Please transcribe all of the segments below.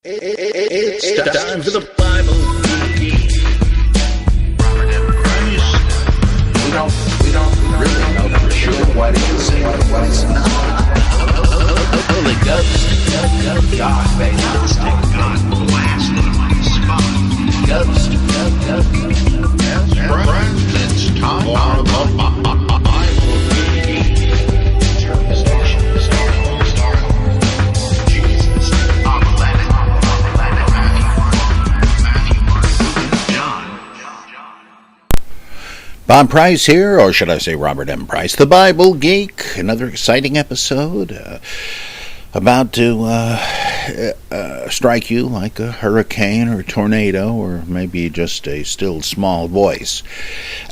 It's time for the Bible. We don't really know for sure what it is and what it's not. Holy Ghost, God, baby. God blasted my spot. Ghost. Yes, friends, it's time for the Bible. Bob Price here, or should I say Robert M. Price, the Bible Geek. Another exciting episode about to strike you like a hurricane or tornado, or maybe just a still small voice.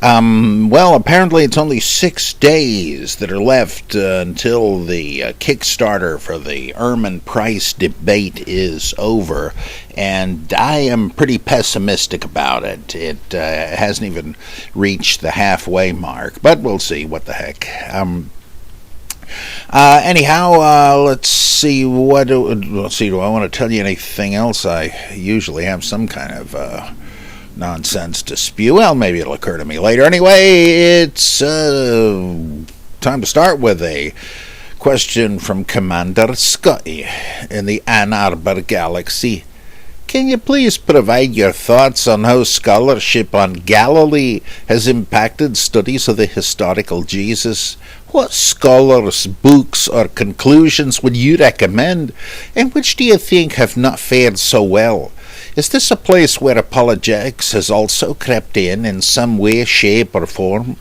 Well, apparently it's only 6 days that are left until the Kickstarter for the Ehrman-Price debate is over, and I am pretty pessimistic about it. It hasn't even reached the halfway mark, but we'll see. What the heck. Anyhow, let's see. Do I want to tell you anything else? I usually have some kind of nonsense to spew. Well, maybe it'll occur to me later. Anyway, it's time to start with a question from Commander Scotty in the Ann Arbor Galaxy. Can you please provide your thoughts on how scholarship on Galilee has impacted studies of the historical Jesus? What scholars, books, or conclusions would you recommend, and which do you think have not fared so well? Is this a place where apologetics has also crept in some way, shape, or form?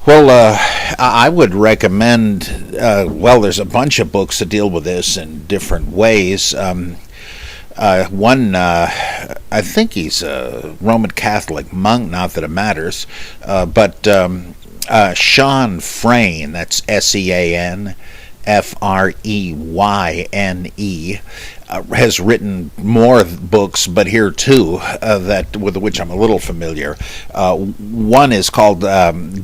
Well, I would recommend, there's a bunch of books that deal with this in different ways. One, I think he's a Roman Catholic monk, not that it matters, but Sean Freyne, that's Sean Freyne, has written more books, but here too, that with which I'm a little familiar. One is called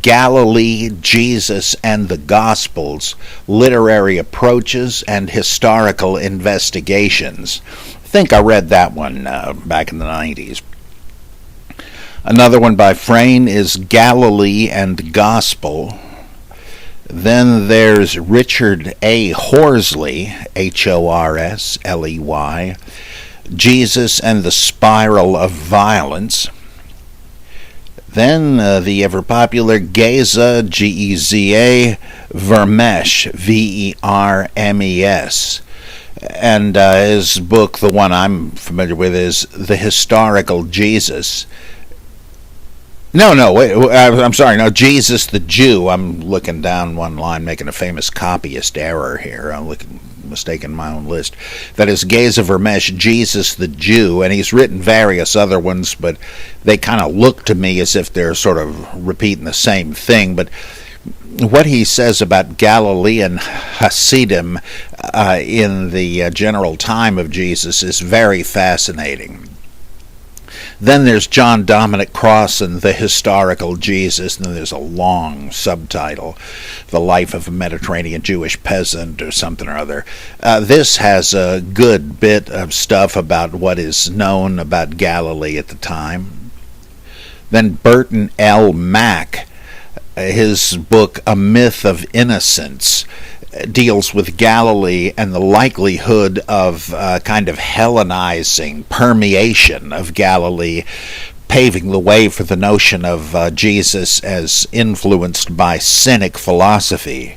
Galilee, Jesus and the Gospels, Literary Approaches and Historical Investigations. I think I read that one back in the 90s. Another one by Freyne is Galilee and Gospel. Then there's Richard A. Horsley, Horsley, Jesus and the Spiral of Violence. Then the ever-popular Geza, Geza, Vermes, Vermes. And his book, the one I'm familiar with, is The Historical Jesus. I'm sorry. No, Jesus the Jew. I'm looking down one line, making a famous copyist error here. I'm mistaking my own list. That is Geza Vermes, Jesus the Jew, and he's written various other ones, but they kind of look to me as if they're sort of repeating the same thing. But what he says about Galilean Hasidim in the general time of Jesus is very fascinating. Then there's John Dominic Crossan, The Historical Jesus, and then there's a long subtitle, The Life of a Mediterranean Jewish Peasant or something or other. This has a good bit of stuff about what is known about Galilee at the time. Then Burton L. Mack, his book A Myth of Innocence, deals with Galilee and the likelihood of kind of Hellenizing permeation of Galilee, paving the way for the notion of Jesus as influenced by Cynic philosophy.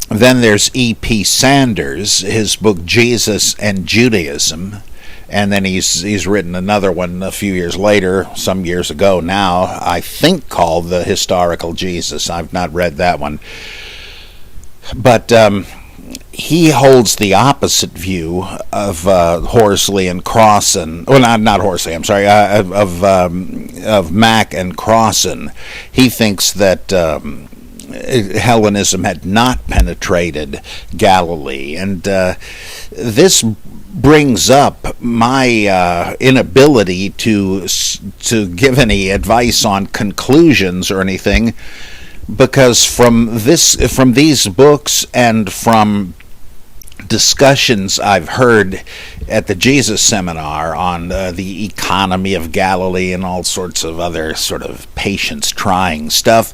Then there's E.P. Sanders, his book Jesus and Judaism, and then he's written another one a few years later, some years ago now, I think called The Historical Jesus. I've not read that one. But he holds the opposite view of Horsley and Crossan. Well, not Horsley. I'm sorry. Of Mack and Crossan. He thinks that Hellenism had not penetrated Galilee, and this brings up my inability to give any advice on conclusions or anything. Because from these books and from discussions I've heard at the Jesus seminar on the economy of Galilee and all sorts of other sort of patience-trying stuff,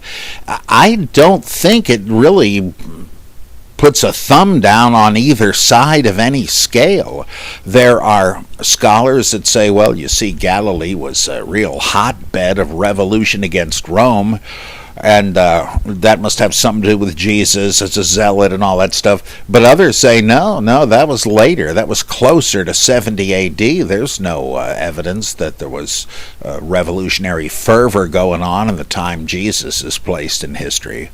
I don't think it really puts a thumb down on either side of any scale. There are scholars that say, well, you see, Galilee was a real hotbed of revolution against Rome, and that must have something to do with Jesus as a zealot and all that stuff. But others say, no, that was later. That was closer to 70 A.D. There's no evidence that there was revolutionary fervor going on in the time Jesus is placed in history.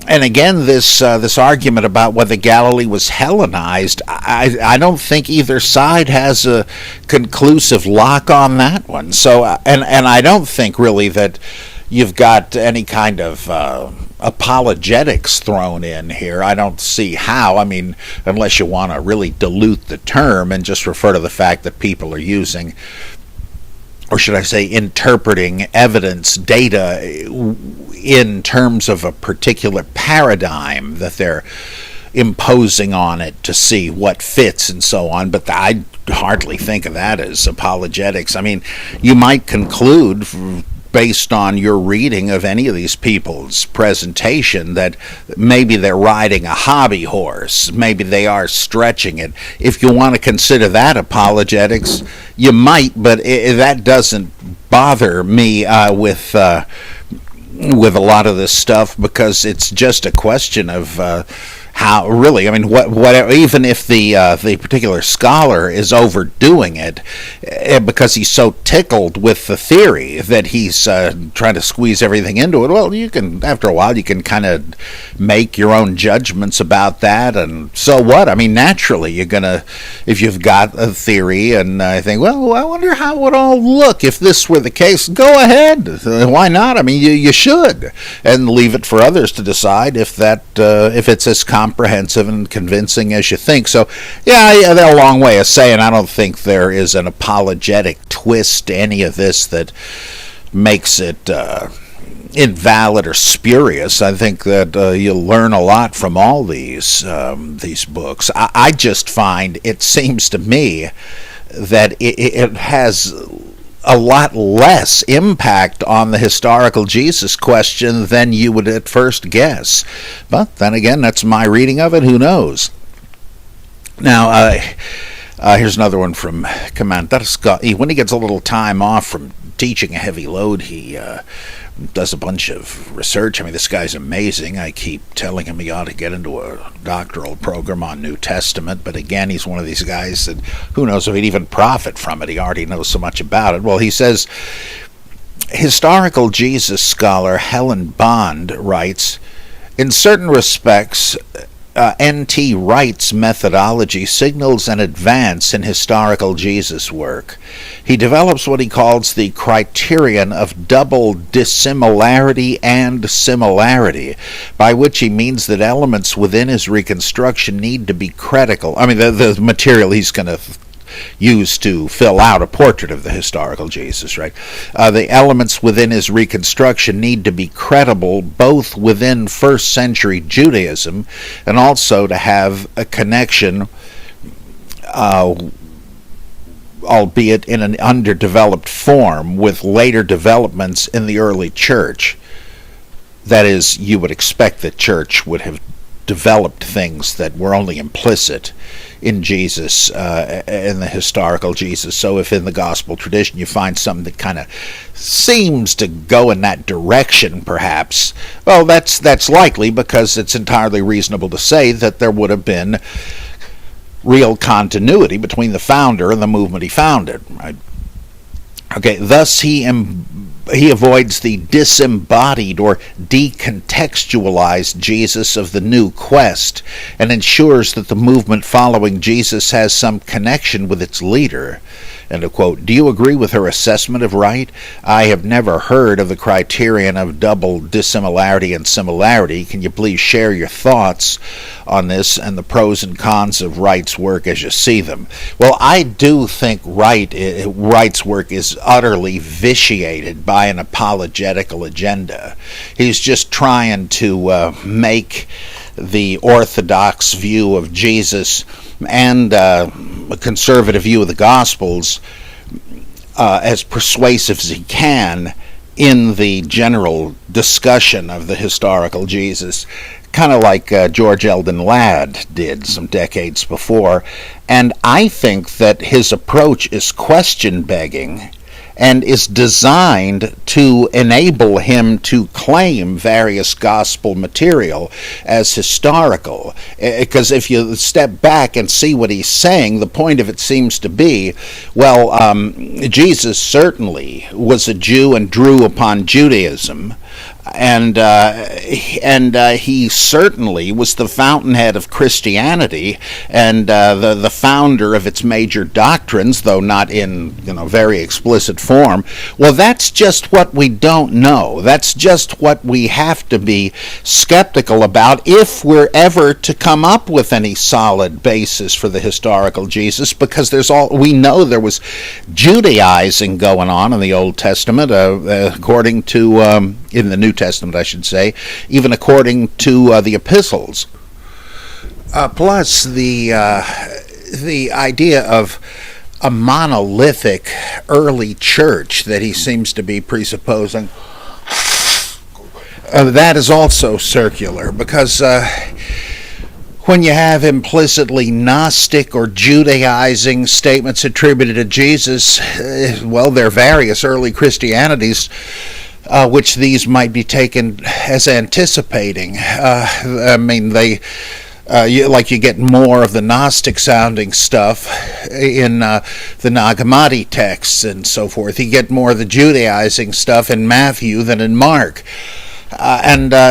And again, this argument about whether Galilee was Hellenized, I don't think either side has a conclusive lock on that one. So, and I don't think really that you've got any kind of apologetics thrown in here. I don't see how. I mean, unless you want to really dilute the term and just refer to the fact that people are using, or should I say, interpreting evidence, data in terms of a particular paradigm that they're imposing on it to see what fits and so on. But I hardly think of that as apologetics. I mean, you might conclude, based on your reading of any of these people's presentation, that maybe they're riding a hobby horse. Maybe they are stretching it. If you want to consider that apologetics, you might, but that doesn't bother me with a lot of this stuff, because it's just a question of how really, I mean, what even if the particular scholar is overdoing it because he's so tickled with the theory that he's trying to squeeze everything into it, well, you can, after a while, you can kind of make your own judgments about that, and so what? I mean, naturally, you're gonna, if you've got a theory and I think, well, I wonder how it would all look if this were the case. Go ahead, why not? I mean, you should, and leave it for others to decide if that if it's as comprehensive and convincing as you think. So, yeah, they're a long way of saying I don't think there is an apologetic twist to any of this that makes it invalid or spurious. I think that you'll learn a lot from all these books. I just find, it seems to me, that it has a lot less impact on the historical Jesus question than you would at first guess. But then again, that's my reading of it. Who knows? Now, here's another one from Commander Scott. When he gets a little time off from teaching a heavy load, he does a bunch of research. I mean, this guy's amazing. I keep telling him he ought to get into a doctoral program on New Testament, but again, he's one of these guys that who knows if he'd even profit from it. He already knows so much about it. Well, he says, historical Jesus scholar Helen Bond writes, in certain respects, N.T. Wright's methodology signals an advance in historical Jesus work. He develops what he calls the criterion of double dissimilarity and similarity, by which he means that elements within his reconstruction need to be critical. I mean, the material he's going to used to fill out a portrait of the historical Jesus, right? The elements within his reconstruction need to be credible both within first century Judaism and also to have a connection, albeit in an underdeveloped form, with later developments in the early church. That is, you would expect that church would have developed things that were only implicit in Jesus, in the historical Jesus. So if in the gospel tradition you find something that kind of seems to go in that direction, perhaps, well, that's likely, because it's entirely reasonable to say that there would have been real continuity between the founder and the movement he founded, right? Okay, thus he avoids the disembodied or decontextualized Jesus of the new quest and ensures that the movement following Jesus has some connection with its leader. End of quote. Do you agree with her assessment of Wright? I have never heard of the criterion of double dissimilarity and similarity. Can you please share your thoughts on this and the pros and cons of Wright's work as you see them? Well, I do think Wright's work is utterly vitiated by an apologetical agenda. He's just trying to make the orthodox view of Jesus and a conservative view of the Gospels as persuasive as he can in the general discussion of the historical Jesus, kind of like George Eldon Ladd did some decades before. And I think that his approach is question-begging and is designed to enable him to claim various gospel material as historical. Because if you step back and see what he's saying, the point of it seems to be, well, Jesus certainly was a Jew and drew upon Judaism, and he certainly was the fountainhead of Christianity and the founder of its major doctrines, though not in very explicit form. Well, that's just what we don't know. That's just what we have to be skeptical about if we're ever to come up with any solid basis for the historical Jesus, because we know there was Judaizing going on in the Old Testament, according to in the New Testament, I should say, even according to the epistles. Plus, the idea of a monolithic early church that he seems to be presupposing, that is also circular, because when you have implicitly Gnostic or Judaizing statements attributed to Jesus, well, there are various early Christianities which these might be taken as anticipating. You get more of the Gnostic-sounding stuff in the Nag Hammadi texts and so forth. You get more of the Judaizing stuff in Matthew than in Mark.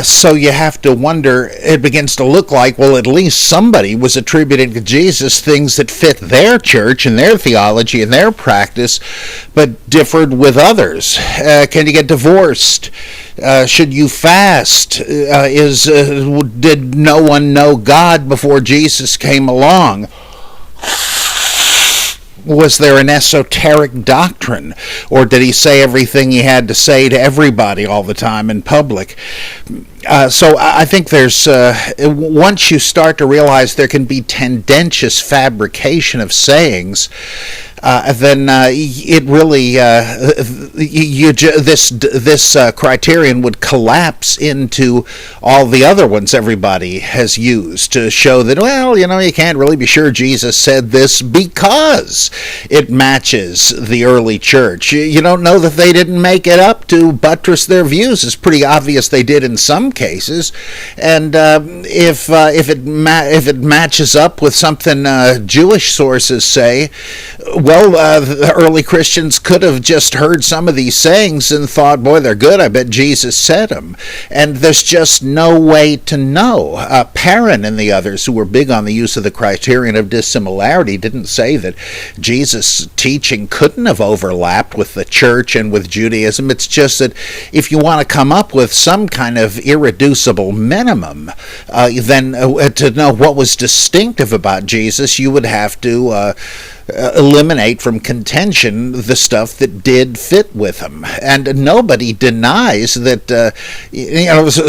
So you have to wonder, it begins to look like, well, at least somebody was attributing to Jesus things that fit their church and their theology and their practice, but differed with others. Can you get divorced? Should you fast? Did no one know God before Jesus came along? Was there an esoteric doctrine, or did he say everything he had to say to everybody all the time in public? So I think there's, once you start to realize there can be tendentious fabrication of sayings, then it really, this criterion would collapse into all the other ones everybody has used to show that, well, you can't really be sure Jesus said this because it matches the early church. You don't know that they didn't make it up to buttress their views. It's pretty obvious they did in some cases, and if it matches up with something Jewish sources say, well, the early Christians could have just heard some of these sayings and thought, boy, they're good, I bet Jesus said them. And there's just no way to know. Perrin and the others, who were big on the use of the criterion of dissimilarity, didn't say that Jesus' teaching couldn't have overlapped with the church and with Judaism. It's just that if you want to come up with some kind of irreducible minimum, then to know what was distinctive about Jesus, you would have to eliminate from contention the stuff that did fit with him. And nobody denies that,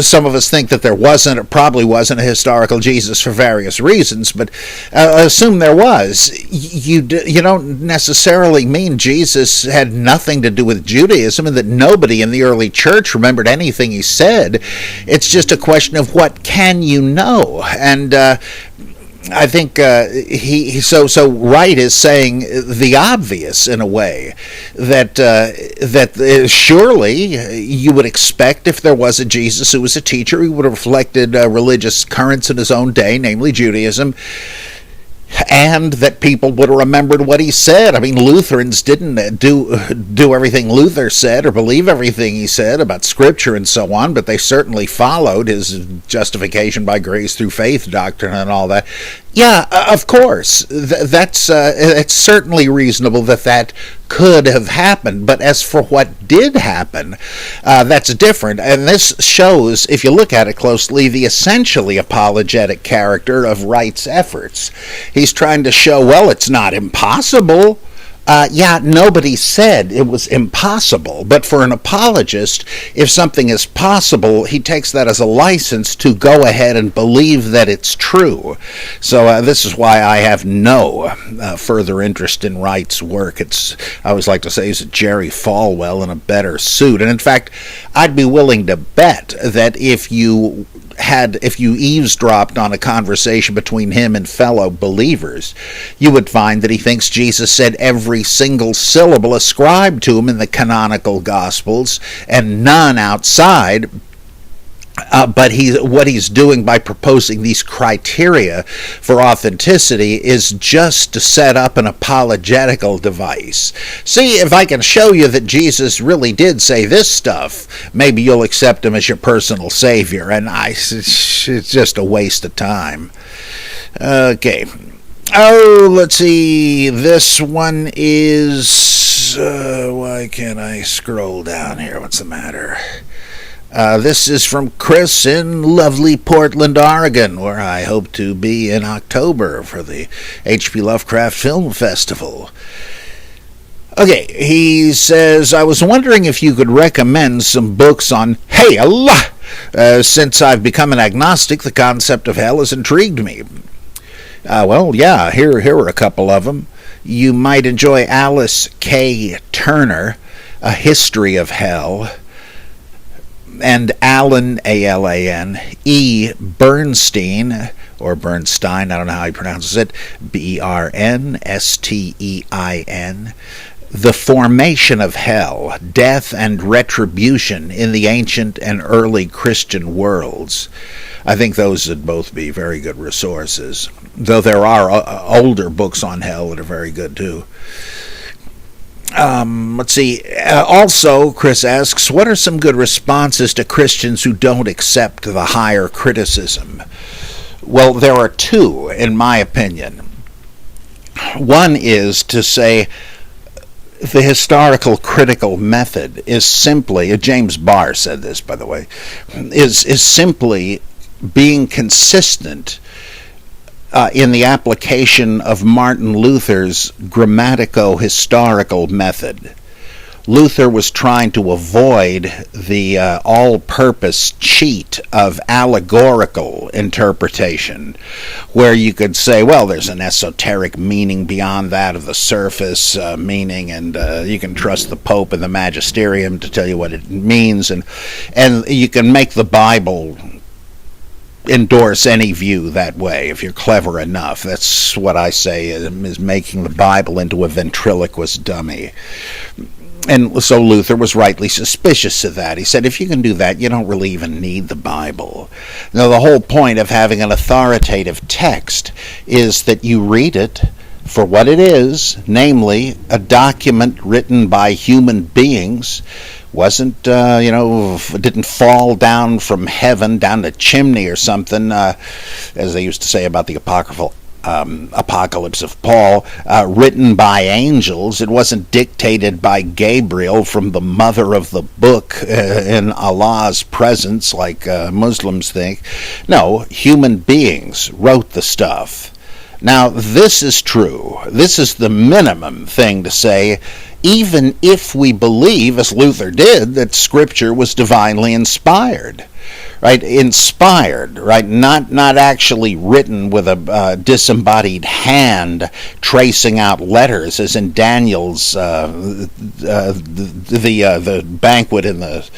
some of us think that there wasn't, or probably wasn't, a historical Jesus for various reasons, but assume there was. You don't necessarily mean Jesus had nothing to do with Judaism and that nobody in the early church remembered anything he said. It's just a question of what can you know. And I think so Wright is saying the obvious in a way, that surely you would expect, if there was a Jesus who was a teacher, he would have reflected religious currents in his own day, namely Judaism. and that people would have remembered what he said. I mean, Lutherans didn't do everything Luther said or believe everything he said about Scripture and so on, but they certainly followed his justification by grace through faith doctrine and all that. Yeah, of course. It's certainly reasonable that could have happened. But as for what did happen, that's different. And this shows, if you look at it closely, the essentially apologetic character of Wright's efforts. He's trying to show, well, it's not impossible. Nobody said it was impossible, but for an apologist, if something is possible, he takes that as a license to go ahead and believe that it's true. So this is why I have no further interest in Wright's work. I always like to say he's a Jerry Falwell in a better suit. And in fact, I'd be willing to bet that if you eavesdropped on a conversation between him and fellow believers, you would find that he thinks Jesus said every single syllable ascribed to him in the canonical Gospels and none outside. But what he's doing by proposing these criteria for authenticity is just to set up an apologetical device. See, if I can show you that Jesus really did say this stuff, maybe you'll accept him as your personal savior. And it's just a waste of time. Okay. Oh, let's see. This one is... why can't I scroll down here? What's the matter? This is from Chris in lovely Portland, Oregon, where I hope to be in October for the H.P. Lovecraft Film Festival. Okay, he says, I was wondering if you could recommend some books on, hey, Allah! Since I've become an agnostic, the concept of hell has intrigued me. Here are a couple of them. You might enjoy Alice K. Turner, A History of Hell, and Alan, A-L-A-N, E. Bernstein, or Bernstein, I don't know how he pronounces it, B-E-R-N-S-T-E-I-N, The Formation of Hell, Death and Retribution in the Ancient and Early Christian Worlds. I think those would both be very good resources, though there are older books on hell that are very good too. Let's see. Also, Chris asks, what are some good responses to Christians who don't accept the higher criticism? Well, there are two, in my opinion. One is to say the historical critical method is simply, James Barr said this, by the way, is simply being consistent in the application of Martin Luther's grammatico-historical method. Luther was trying to avoid the all-purpose cheat of allegorical interpretation, where you could say, well, there's an esoteric meaning beyond that of the surface meaning, and you can trust the Pope and the Magisterium to tell you what it means, and you can make the Bible endorse any view that way if you're clever enough. That's what I say is making the Bible into a ventriloquist dummy. And so Luther was rightly suspicious of that. He said, if you can do that, you don't really even need the Bible. Now, the whole point of having an authoritative text is that you read it for what it is, namely a document written by human beings. Wasn't, didn't fall down from heaven, down the chimney or something, as they used to say about the apocryphal Apocalypse of Paul, written by angels. It wasn't dictated by Gabriel from the mother of the book in Allah's presence, like Muslims think. No, human beings wrote the stuff. Now, this is true. This is the minimum thing to say, even if we believe, as Luther did, that Scripture was divinely inspired. Right? Inspired, right? Not actually written with a disembodied hand tracing out letters, as in Daniel's the banquet in the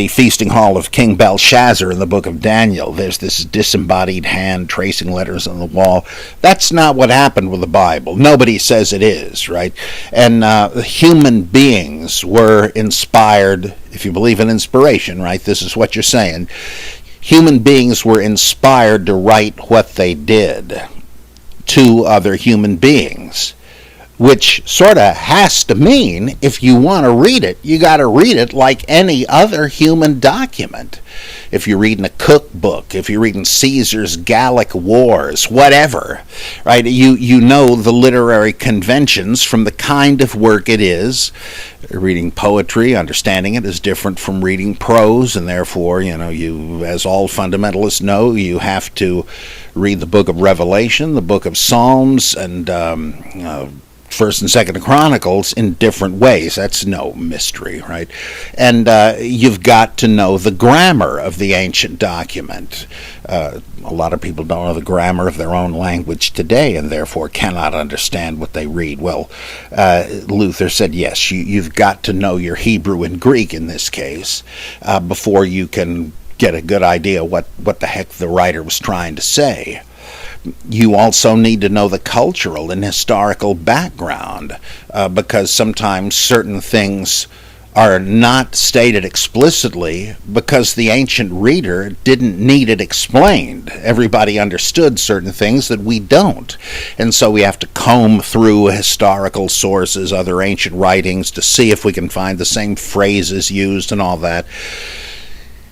feasting hall of King Belshazzar in the book of Daniel. There's this disembodied hand tracing letters on the wall. That's not what happened with the Bible. Nobody says it is, right? And human beings were inspired. If you believe in inspiration, right, this is what you're saying. Human beings were inspired to write what they did. to other human beings, which sort of has to mean if you want to read it, you got to read it like any other human document. If you're reading a cookbook, if you're reading Caesar's Gallic Wars, whatever, right? You know the literary conventions from the kind of work it is. Reading poetry, understanding it is different from reading prose, and therefore, you, as all fundamentalists know, you have to read the book of Revelation, the book of Psalms, and First and Second Chronicles in different ways. That's no mystery, right? And you've got to know the grammar of the ancient document. A lot of people don't know the grammar of their own language today and therefore cannot understand what they read. Well, Luther said, yes, you've got to know your Hebrew and Greek in this case before you can get a good idea what the heck the writer was trying to say. You also need to know the cultural and historical background because sometimes certain things are not stated explicitly because the ancient reader didn't need it explained. Everybody understood certain things that we don't. And so we have to comb through historical sources, other ancient writings, to see if we can find the same phrases used and all that.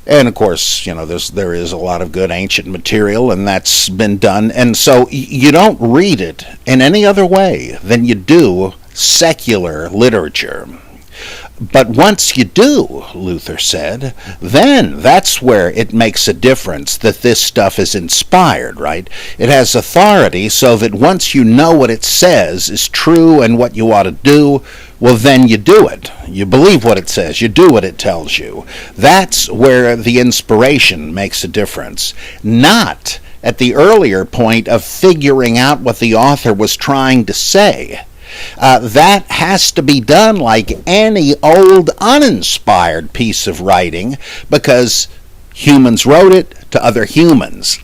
And of course, there is a lot of good ancient material, and that's been done. And so you don't read it in any other way than you do secular literature. But once you do, Luther said, then that's where it makes a difference that this stuff is inspired, right? It has authority so that once you know what it says is true and what you ought to do, well, then you do it. You believe what it says. You do what it tells you. That's where the inspiration makes a difference. Not at the earlier point of figuring out what the author was trying to say. That has to be done like any old uninspired piece of writing because humans wrote it to other humans.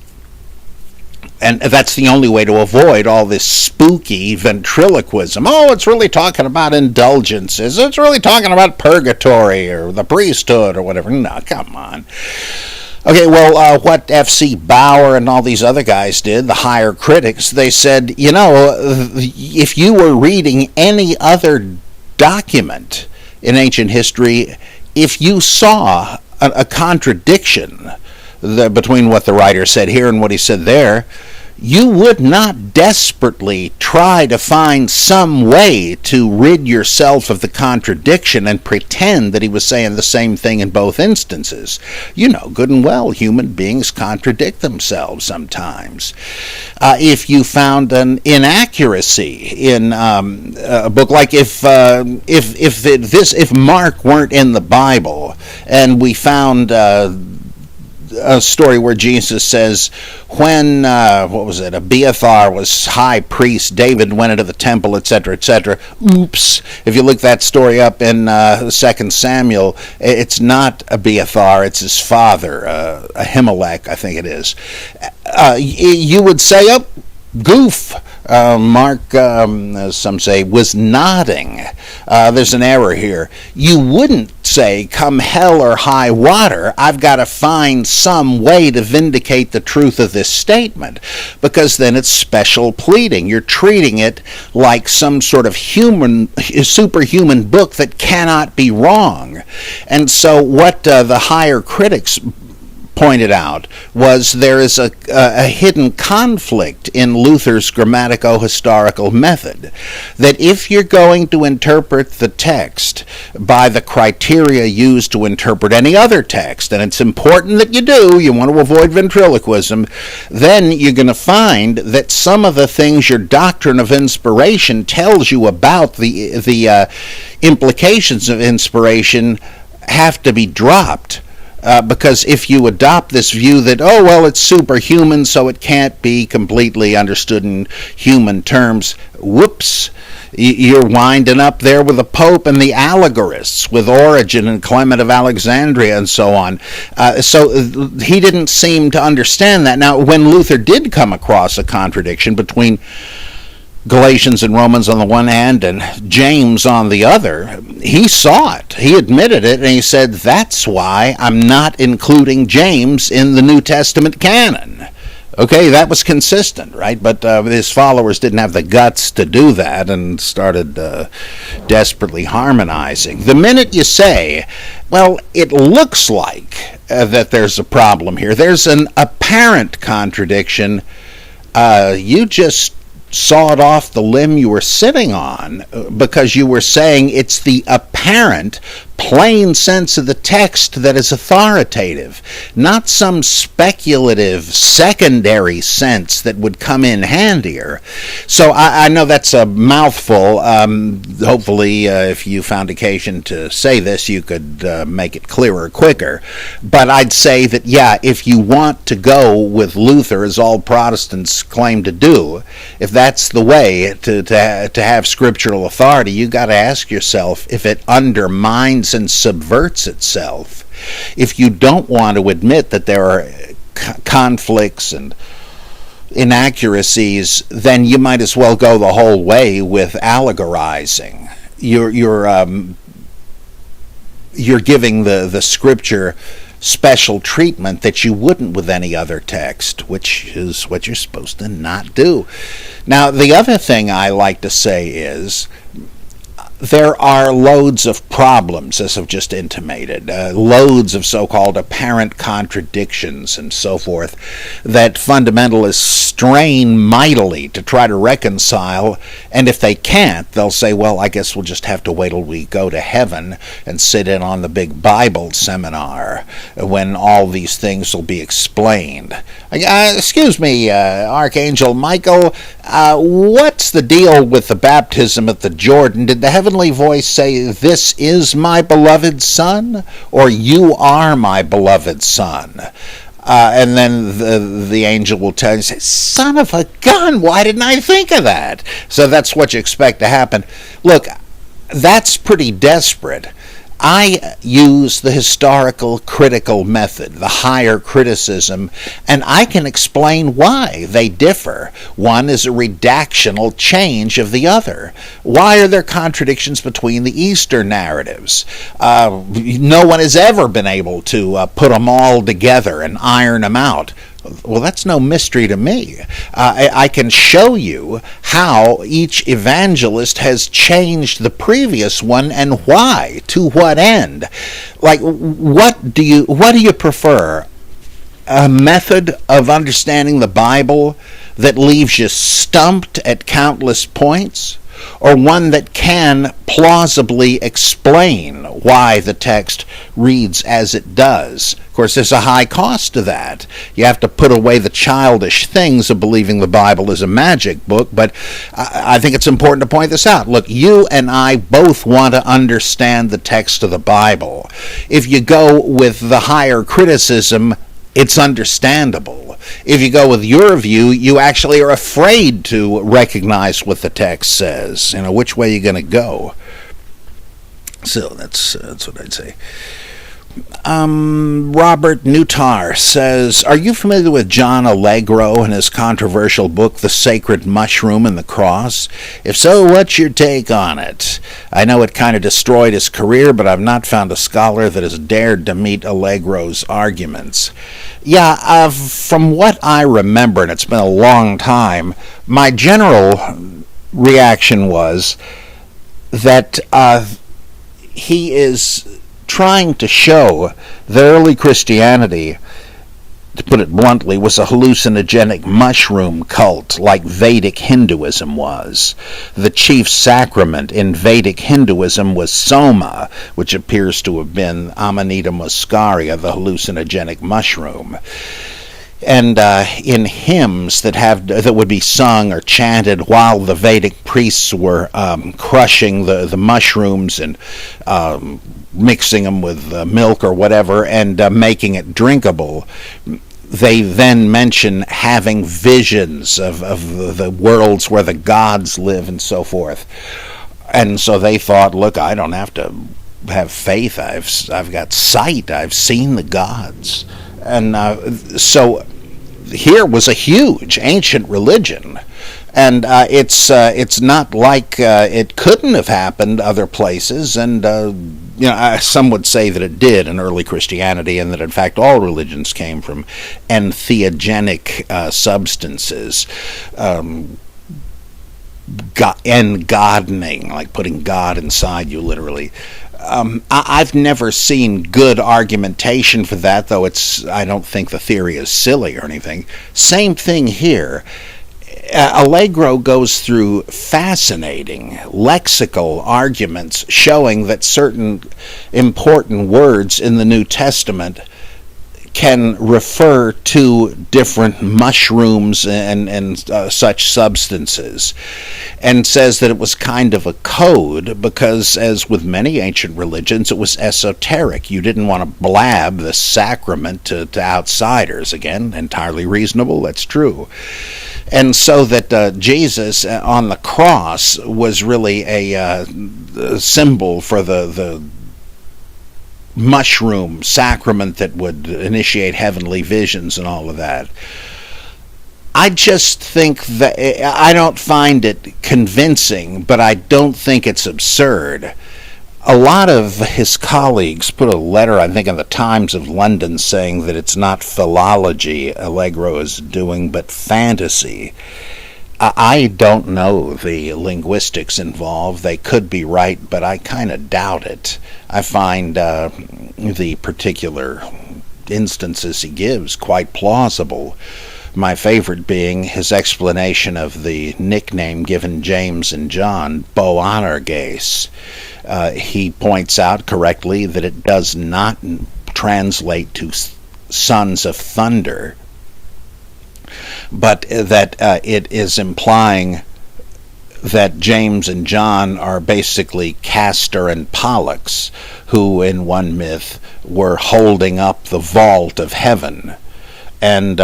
And that's the only way to avoid all this spooky ventriloquism. Oh, it's really talking about indulgences. It's really talking about purgatory or the priesthood or whatever. No, come on. Okay, well, what F.C. Bauer and all these other guys did, the higher critics, they said, if you were reading any other document in ancient history, if you saw a contradiction between what the writer said here and what he said there, you would not desperately try to find some way to rid yourself of the contradiction and pretend that he was saying the same thing in both instances. You know good and well human beings contradict themselves sometimes. If you found an inaccuracy in a book, like if Mark weren't in the Bible and we found a story where Jesus says, when, Abiathar was high priest, David went into the temple, etc., etc. Oops. If you look that story up in 2 Samuel, it's not Abiathar, it's his father, Ahimelech, I think it is. You would say, oh, goof. Mark, as some say, was nodding. There's an error here. You wouldn't say, come hell or high water, I've got to find some way to vindicate the truth of this statement, because then it's special pleading. You're treating it like some sort of superhuman book that cannot be wrong. And so what the higher critics pointed out was there is a hidden conflict in Luther's grammatico-historical method, that if you're going to interpret the text by the criteria used to interpret any other text, and it's important that you do, you want to avoid ventriloquism, then you're going to find that some of the things your doctrine of inspiration tells you about the implications of inspiration have to be dropped. Because if you adopt this view that, oh, well, it's superhuman, so it can't be completely understood in human terms, whoops, you're winding up there with the Pope and the allegorists, with Origen and Clement of Alexandria and so on. So he didn't seem to understand that. Now, when Luther did come across a contradiction between Galatians and Romans on the one hand and James on the other, he saw it. He admitted it, and he said, that's why I'm not including James in the New Testament canon. Okay, that was consistent, right? But his followers didn't have the guts to do that and started desperately harmonizing. The minute you say, well, it looks like that there's a problem here, there's an apparent contradiction, you just sawed off the limb you were sitting on because you were saying it's the apparent plain sense of the text that is authoritative, not some speculative secondary sense that would come in handier. So I know that's a mouthful. Hopefully, if you found occasion to say this, you could make it clearer quicker. But I'd say that, yeah, if you want to go with Luther, as all Protestants claim to do, if that's the way to have scriptural authority, you got to ask yourself if it undermines and subverts itself. If you don't want to admit that there are conflicts and inaccuracies, then you might as well go the whole way with allegorizing. You're giving the scripture special treatment that you wouldn't with any other text, which is what you're supposed to not do. Now, the other thing I like to say is there are loads of problems, as I've just intimated, loads of so-called apparent contradictions and so forth that fundamentalists strain mightily to try to reconcile, and if they can't, they'll say, well, I guess we'll just have to wait till we go to heaven and sit in on the big Bible seminar when all these things will be explained. Excuse me, Archangel Michael, what's the deal with the baptism at the Jordan? Did the heavenly voice say, "This is my beloved son," or "You are my beloved son"? And then the angel will tell you, say, son of a gun, why didn't I think of that? So that's what you expect to happen. Look, that's pretty desperate. I use the historical critical method, the higher criticism, and I can explain why they differ. One is a redactional change of the other. Why are there contradictions between the Easter narratives? No one has ever been able to put them all together and iron them out. Well, that's no mystery to me. I can show you how each evangelist has changed the previous one and why, to what end. Like, what do you prefer? A method of understanding the Bible that leaves you stumped at countless points, or one that can plausibly explain why the text reads as it does? Of course, there's a high cost to that. You have to put away the childish things of believing the Bible is a magic book, but I think it's important to point this out. Look, you and I both want to understand the text of the Bible. If you go with the higher criticism, it's understandable. If you go with your view, you actually are afraid to recognize what the text says. You know, which way you're going to go. So that's what I'd say. Robert Nutar says, are you familiar with John Allegro and his controversial book, The Sacred Mushroom and the Cross? If so, what's your take on it? I know it kind of destroyed his career, but I've not found a scholar that has dared to meet Allegro's arguments. Yeah, from what I remember, and it's been a long time, my general reaction was that he is trying to show that early Christianity, to put it bluntly, was a hallucinogenic mushroom cult like Vedic Hinduism was. The chief sacrament in Vedic Hinduism was soma, which appears to have been Amanita muscaria, the hallucinogenic mushroom. And in hymns that would be sung or chanted while the Vedic priests were crushing the mushrooms and mixing them with milk or whatever and making it drinkable, they then mention having visions of the worlds where the gods live and so forth. And so they thought, look, I don't have to have faith. I've got sight. I've seen the gods. And so here was a huge ancient religion. And it's not like it couldn't have happened other places, and some would say that it did in early Christianity, and that in fact all religions came from entheogenic substances. Engoddening, like putting God inside you, literally. I've never seen good argumentation for that, though I don't think the theory is silly or anything. Same thing here. Allegro goes through fascinating lexical arguments showing that certain important words in the New Testament can refer to different mushrooms and such substances, and says that it was kind of a code because, as with many ancient religions, it was esoteric. You didn't want to blab the sacrament to outsiders. Again, entirely reasonable, that's true. And so that Jesus on the cross was really a symbol for the mushroom sacrament that would initiate heavenly visions and all of that. I just think that I don't find it convincing, but I don't think it's absurd. A lot of his colleagues put a letter, I think, in the Times of London saying that it's not philology Allegro is doing, but fantasy. I don't know the linguistics involved. They could be right, but I kind of doubt it. I find the particular instances he gives quite plausible. My favorite being his explanation of the nickname given James and John, Boanerges. He points out correctly that it does not translate to sons of thunder, but that it is implying that James and John are basically Castor and Pollux, who in one myth were holding up the vault of heaven. And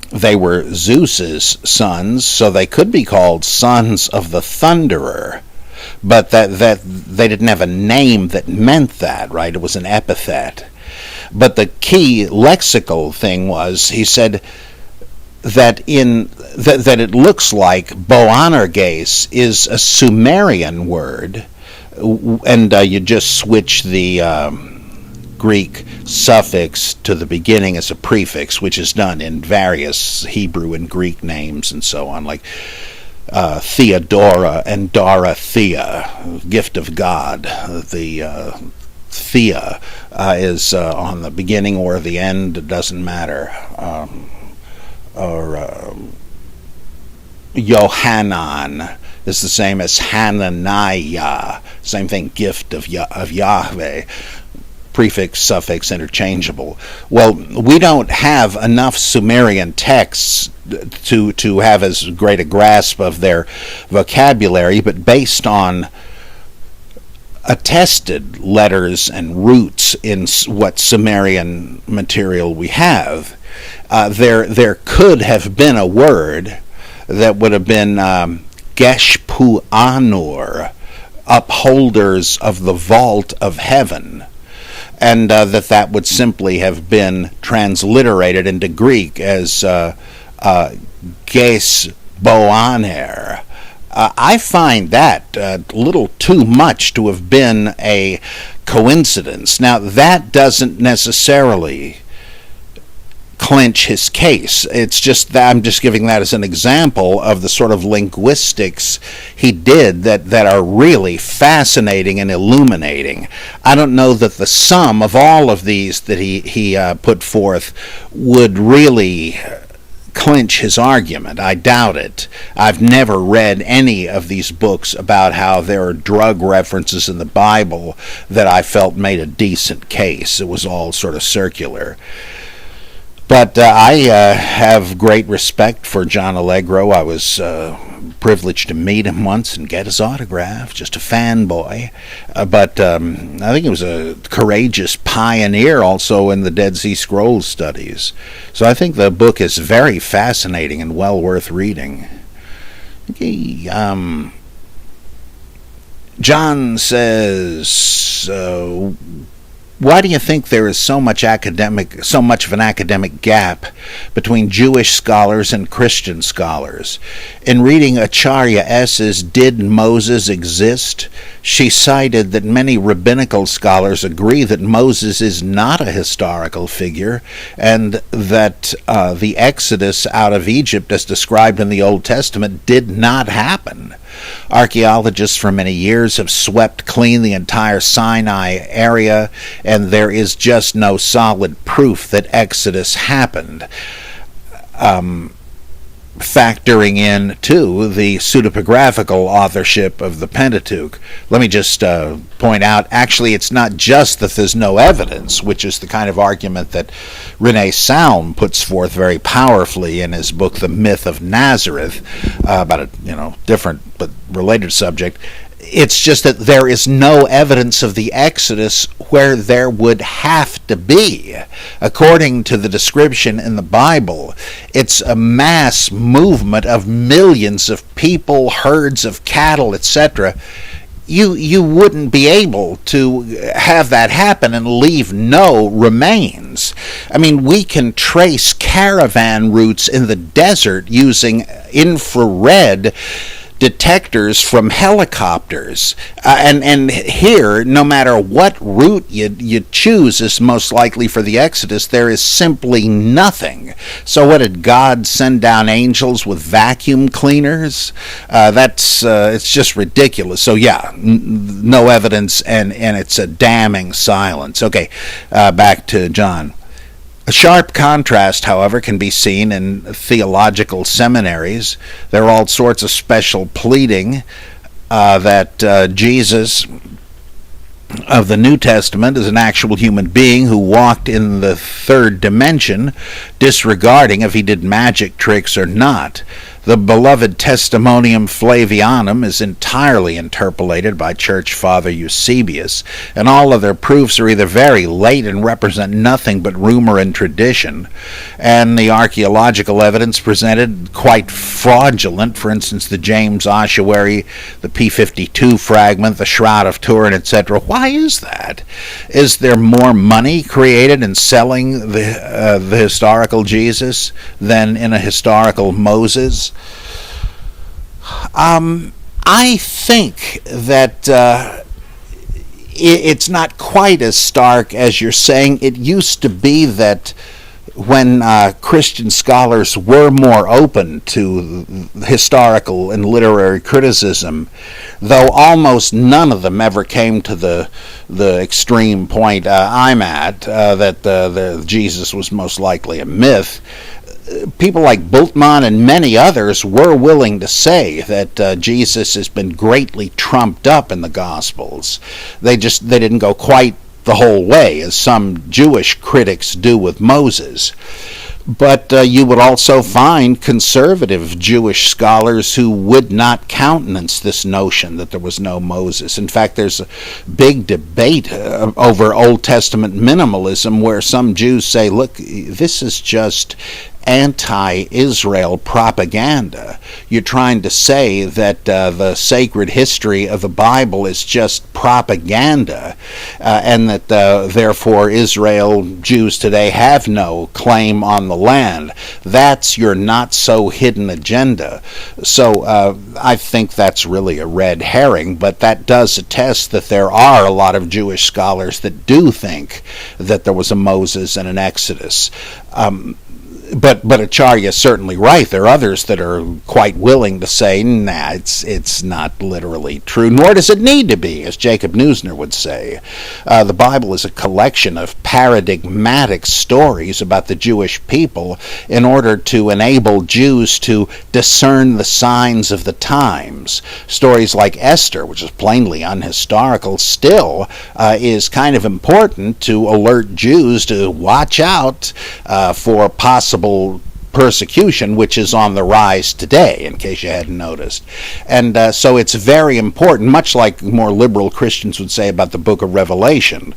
they were Zeus's sons, so they could be called sons of the Thunderer. But that they didn't have a name that meant that, right? It was an epithet. But the key lexical thing was, he said, that it looks like Boanerges is a Sumerian word, and you just switch the Greek suffix to the beginning as a prefix, which is done in various Hebrew and Greek names and so on, like Theodora and Dorothea, gift of God. The Thea is on the beginning or the end, it doesn't matter. Or Yohanan is the same as Hananiah, same thing, gift of Yahweh, prefix, suffix, interchangeable. Well, we don't have enough Sumerian texts to have as great a grasp of their vocabulary, but based on attested letters and roots in what Sumerian material we have, there could have been a word that would have been Geshpuanur, upholders of the vault of heaven, and that would simply have been transliterated into Greek as Ges Boaner. I find that a little too much to have been a coincidence. Now, that doesn't necessarily clinch his case. It's just that I'm just giving that as an example of the sort of linguistics he did that are really fascinating and illuminating. I don't know that the sum of all of these that he put forth would really clinch his argument. I doubt it. I've never read any of these books about how there are drug references in the Bible that I felt made a decent case. It was all sort of circular. But I have great respect for John Allegro. I was privileged to meet him once and get his autograph, just a fanboy. But I think he was a courageous pioneer also in the Dead Sea Scrolls studies. So I think the book is very fascinating and well worth reading. Okay, John says, Why do you think there is so much of an academic gap between Jewish scholars and Christian scholars? In reading Acharya S.'s Did Moses Exist?, she cited that many rabbinical scholars agree that Moses is not a historical figure, and that the exodus out of Egypt, as described in the Old Testament, did not happen. Archaeologists for many years have swept clean the entire Sinai area, and there is just no solid proof that Exodus happened. Factoring in, too, the pseudepigraphical authorship of the Pentateuch. Let me just point out, actually, it's not just that there's no evidence, which is the kind of argument that René Salm puts forth very powerfully in his book, The Myth of Nazareth, about a different but related subject. It's just that there is no evidence of the Exodus where there would have to be. According to the description in the Bible, it's a mass movement of millions of people, herds of cattle, etc. You wouldn't be able to have that happen and leave no remains. I mean, we can trace caravan routes in the desert using infrared detectors from helicopters, and here, no matter what route you choose is most likely for the Exodus, there is simply nothing. So what, did God send down angels with vacuum cleaners? It's just ridiculous. So yeah, no evidence, and it's a damning silence. Okay, back to John. A sharp contrast, however, can be seen in theological seminaries. There are all sorts of special pleading that Jesus of the New Testament is an actual human being who walked in the third dimension, disregarding if he did magic tricks or not. The beloved Testimonium Flavianum is entirely interpolated by Church Father Eusebius, and all other proofs are either very late and represent nothing but rumor and tradition, and the archaeological evidence presented quite fraudulent. For instance, the James Ossuary, the P-52 fragment, the Shroud of Turin, etc. Why is that? Is there more money created in selling the historical Jesus than in a historical Moses? I think that it's not quite as stark as you're saying. It used to be that when Christian scholars were more open to historical and literary criticism, though almost none of them ever came to the extreme point I'm at, that the Jesus was most likely a myth. People like Bultmann and many others were willing to say that Jesus has been greatly trumped up in the Gospels. They didn't go quite the whole way, as some Jewish critics do with Moses. But you would also find conservative Jewish scholars who would not countenance this notion that there was no Moses. In fact, there's a big debate over Old Testament minimalism, where some Jews say, look, this is just anti-Israel propaganda. You're trying to say that the sacred history of the Bible is just propaganda, and that therefore Israel, Jews today, have no claim on the land. That's your not-so-hidden agenda. So I think that's really a red herring, but that does attest that there are a lot of Jewish scholars that do think that there was a Moses and an Exodus. But Acharya is certainly right. There are others that are quite willing to say, nah, it's not literally true, nor does it need to be, as Jacob Neusner would say. The Bible is a collection of paradigmatic stories about the Jewish people in order to enable Jews to discern the signs of the times. Stories like Esther, which is plainly unhistorical, still is kind of important to alert Jews to watch out for possible persecution, which is on the rise today, in case you hadn't noticed. And so it's very important, much like more liberal Christians would say about the book of Revelation.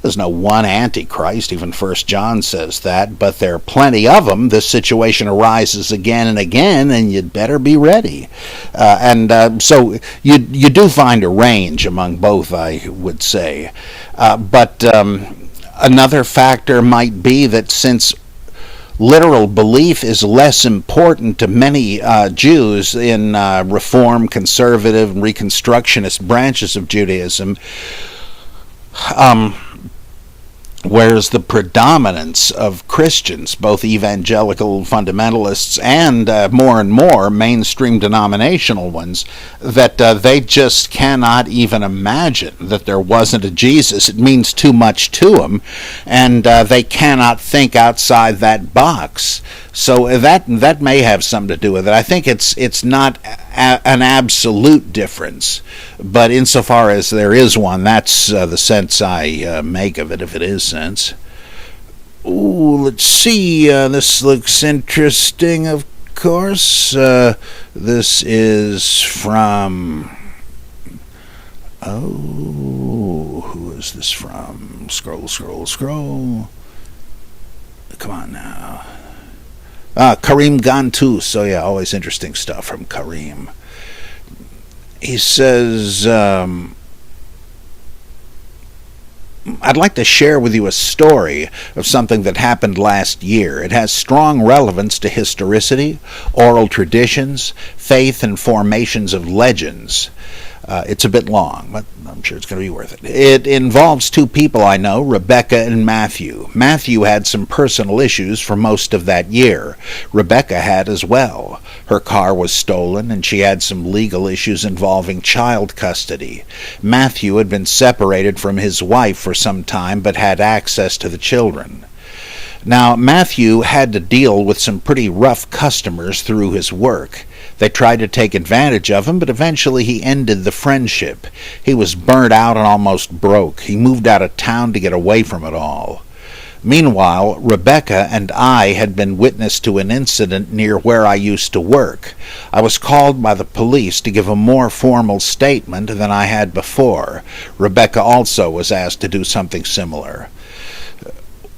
There's no one Antichrist, even 1 John says that, but there are plenty of them. This situation arises again and again, and you'd better be ready. So you do find a range among both, I would say. But another factor might be that since literal belief is less important to many Jews in Reform, Conservative, and Reconstructionist branches of Judaism, whereas the predominance of Christians, both evangelical fundamentalists and more mainstream denominational ones, that they just cannot even imagine that there wasn't a Jesus. It means too much to them, and they cannot think outside that box. So that may have something to do with it. I think it's not an absolute difference, but insofar as there is one, that's the sense I make of it, if it is sense. Ooh, let's see. This looks interesting, of course. This is from... Oh, who is this from? Scroll. Come on now. Kareem Gantu. So yeah, always interesting stuff from Kareem. He says, I'd like to share with you a story of something that happened last year. It has strong relevance to historicity, oral traditions, faith, and formations of legends. It's a bit long, but I'm sure it's going to be worth it. It involves two people I know, Rebecca and Matthew. Matthew had some personal issues for most of that year. Rebecca had as well. Her car was stolen, and she had some legal issues involving child custody. Matthew had been separated from his wife for some time, but had access to the children. Now, Matthew had to deal with some pretty rough customers through his work. They tried to take advantage of him, but eventually he ended the friendship. He was burnt out and almost broke. He moved out of town to get away from it all. Meanwhile, Rebecca and I had been witness to an incident near where I used to work. I was called by the police to give a more formal statement than I had before. Rebecca also was asked to do something similar.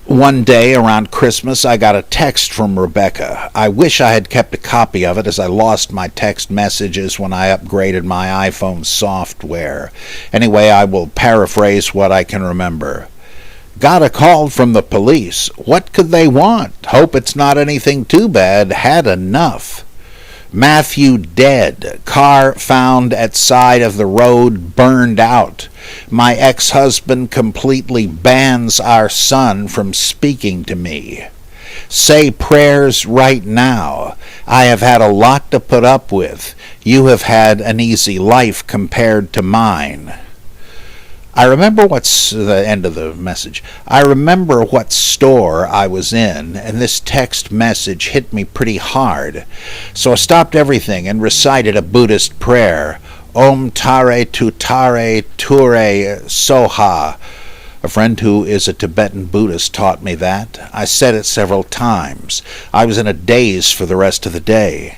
One day around Christmas, I got a text from Rebecca. I wish I had kept a copy of it, as I lost my text messages when I upgraded my iPhone software. Anyway, I will paraphrase what I can remember. Got a call from the police. What could they want? Hope it's not anything too bad. Had enough. Matthew dead. Car found at side of the road, burned out. My ex-husband completely bans our son from speaking to me. Say prayers right now. I have had a lot to put up with. You have had an easy life compared to mine. I remember what's the end of the message. I remember what store I was in, and this text message hit me pretty hard. So I stopped everything and recited a Buddhist prayer. Om Tare Tutare Ture Soha. A friend who is a Tibetan Buddhist taught me that. I said it several times. I was in a daze for the rest of the day.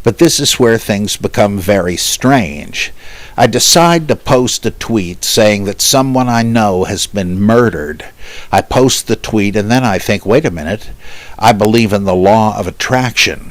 But this is where things become very strange. I decide to post a tweet saying that someone I know has been murdered. I post the tweet and then I think, wait a minute, I believe in the law of attraction.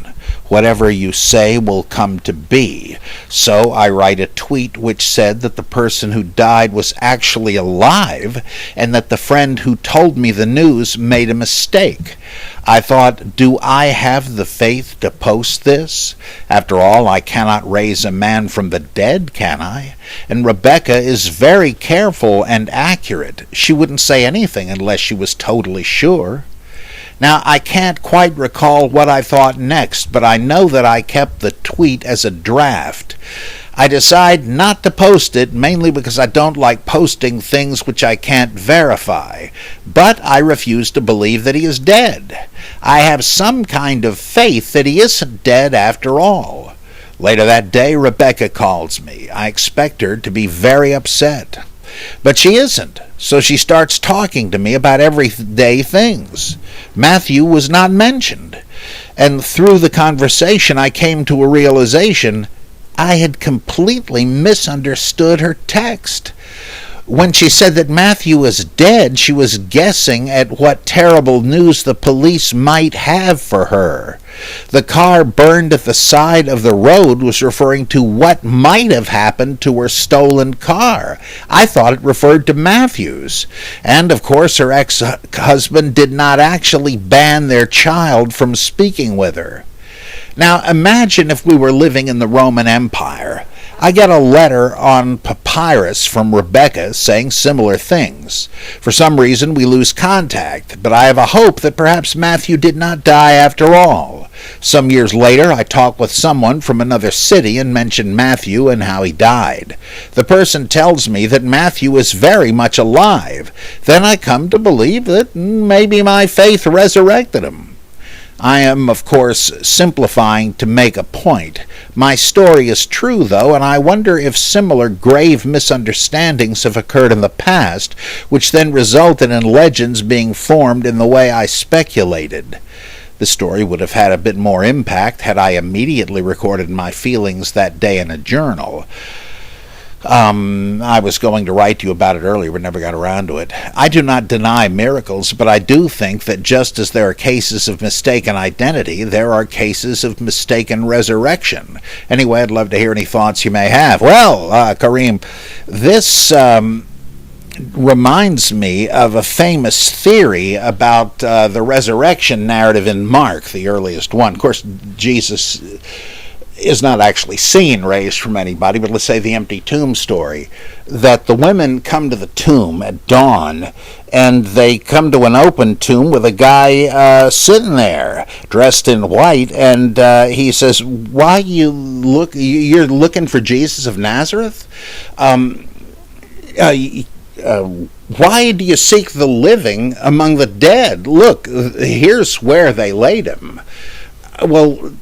Whatever you say will come to be. So I write a tweet which said that the person who died was actually alive and that the friend who told me the news made a mistake. I thought, do I have the faith to post this? After all, I cannot raise a man from the dead, can I? And Rebecca is very careful and accurate. She wouldn't say anything unless she was totally sure. Now, I can't quite recall what I thought next, but I know that I kept the tweet as a draft. I decide not to post it, mainly because I don't like posting things which I can't verify. But I refuse to believe that he is dead. I have some kind of faith that he isn't dead after all. Later that day, Rebecca calls me. I expect her to be very upset. But she isn't, so she starts talking to me about everyday things. Matthew was not mentioned, and through the conversation I came to a realization I had completely misunderstood her text. When she said that Matthew was dead, she was guessing at what terrible news the police might have for her. The car burned at the side of the road was referring to what might have happened to her stolen car. I thought it referred to Matthew's. And, of course, her ex-husband did not actually ban their child from speaking with her. Now, imagine if we were living in the Roman Empire. I get a letter on papyrus from Rebecca saying similar things. For some reason, we lose contact, but I have a hope that perhaps Matthew did not die after all. Some years later, I talk with someone from another city and mention Matthew and how he died. The person tells me that Matthew is very much alive. Then I come to believe that maybe my faith resurrected him. I am, of course, simplifying to make a point. My story is true, though, and I wonder if similar grave misunderstandings have occurred in the past, which then resulted in legends being formed in the way I speculated. The story would have had a bit more impact had I immediately recorded my feelings that day in a journal. I was going to write to you about it earlier, but never got around to it. I do not deny miracles, but I do think that just as there are cases of mistaken identity, there are cases of mistaken resurrection. Anyway, I'd love to hear any thoughts you may have. Well, Kareem, this reminds me of a famous theory about the resurrection narrative in Mark, the earliest one. Of course, Jesus is not actually seen raised from anybody, but let's say the empty tomb story, that the women come to the tomb at dawn, and they come to an open tomb with a guy sitting there dressed in white, and he says, "Why you're looking for Jesus of Nazareth? Why do you seek the living among the dead? Look, here's where they laid him." Well,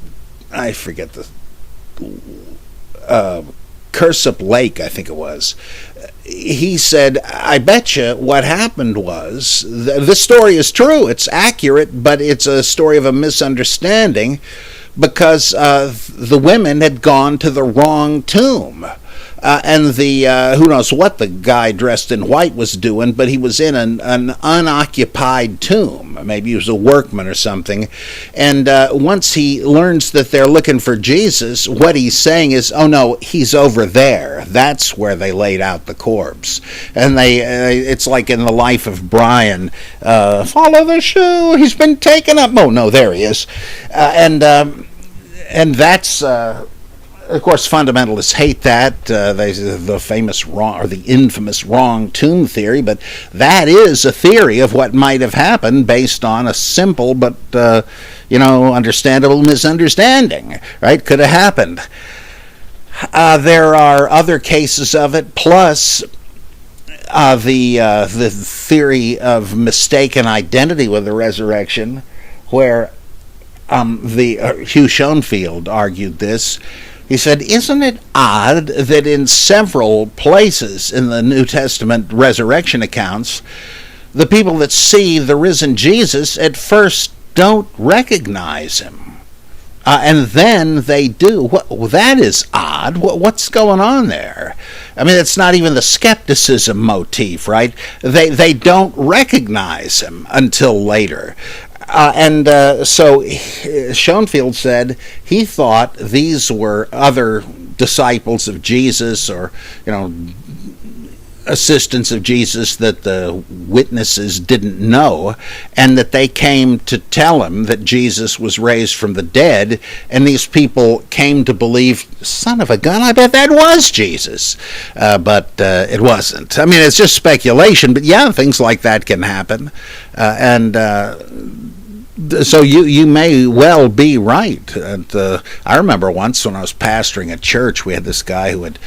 I forget the Cursup Lake, I think it was. He said, I bet you what happened was, this story is true, it's accurate, but it's a story of a misunderstanding because the women had gone to the wrong tomb. And the who knows what the guy dressed in white was doing, but he was in an unoccupied tomb. Maybe he was a workman or something. And once he learns that they're looking for Jesus, what he's saying is, oh no, he's over there. That's where they laid out the corpse. And it's like in the life of Brian, follow the shoe, he's been taken up. Oh no, there he is. And that's... Of course, fundamentalists hate that, the famous wrong, or the infamous wrong tomb theory, but that is a theory of what might have happened based on a simple but, understandable misunderstanding, right? Could have happened. There are other cases of it, plus the theory of mistaken identity with the resurrection, where Hugh Schoenfield argued this. He said, isn't it odd that in several places in the New Testament resurrection accounts, the people that see the risen Jesus at first don't recognize him? And then they do. That is odd. What's going on there? I mean, it's not even the skepticism motif, right? They don't recognize him until later. So Schoenfield said he thought these were other disciples of Jesus, or assistants of Jesus that the witnesses didn't know, and that they came to tell him that Jesus was raised from the dead, and these people came to believe, son of a gun, I bet that was Jesus. But it wasn't. I mean, it's just speculation, but yeah, things like that can happen. So you may well be right. I remember once when I was pastoring a church, we had this guy who had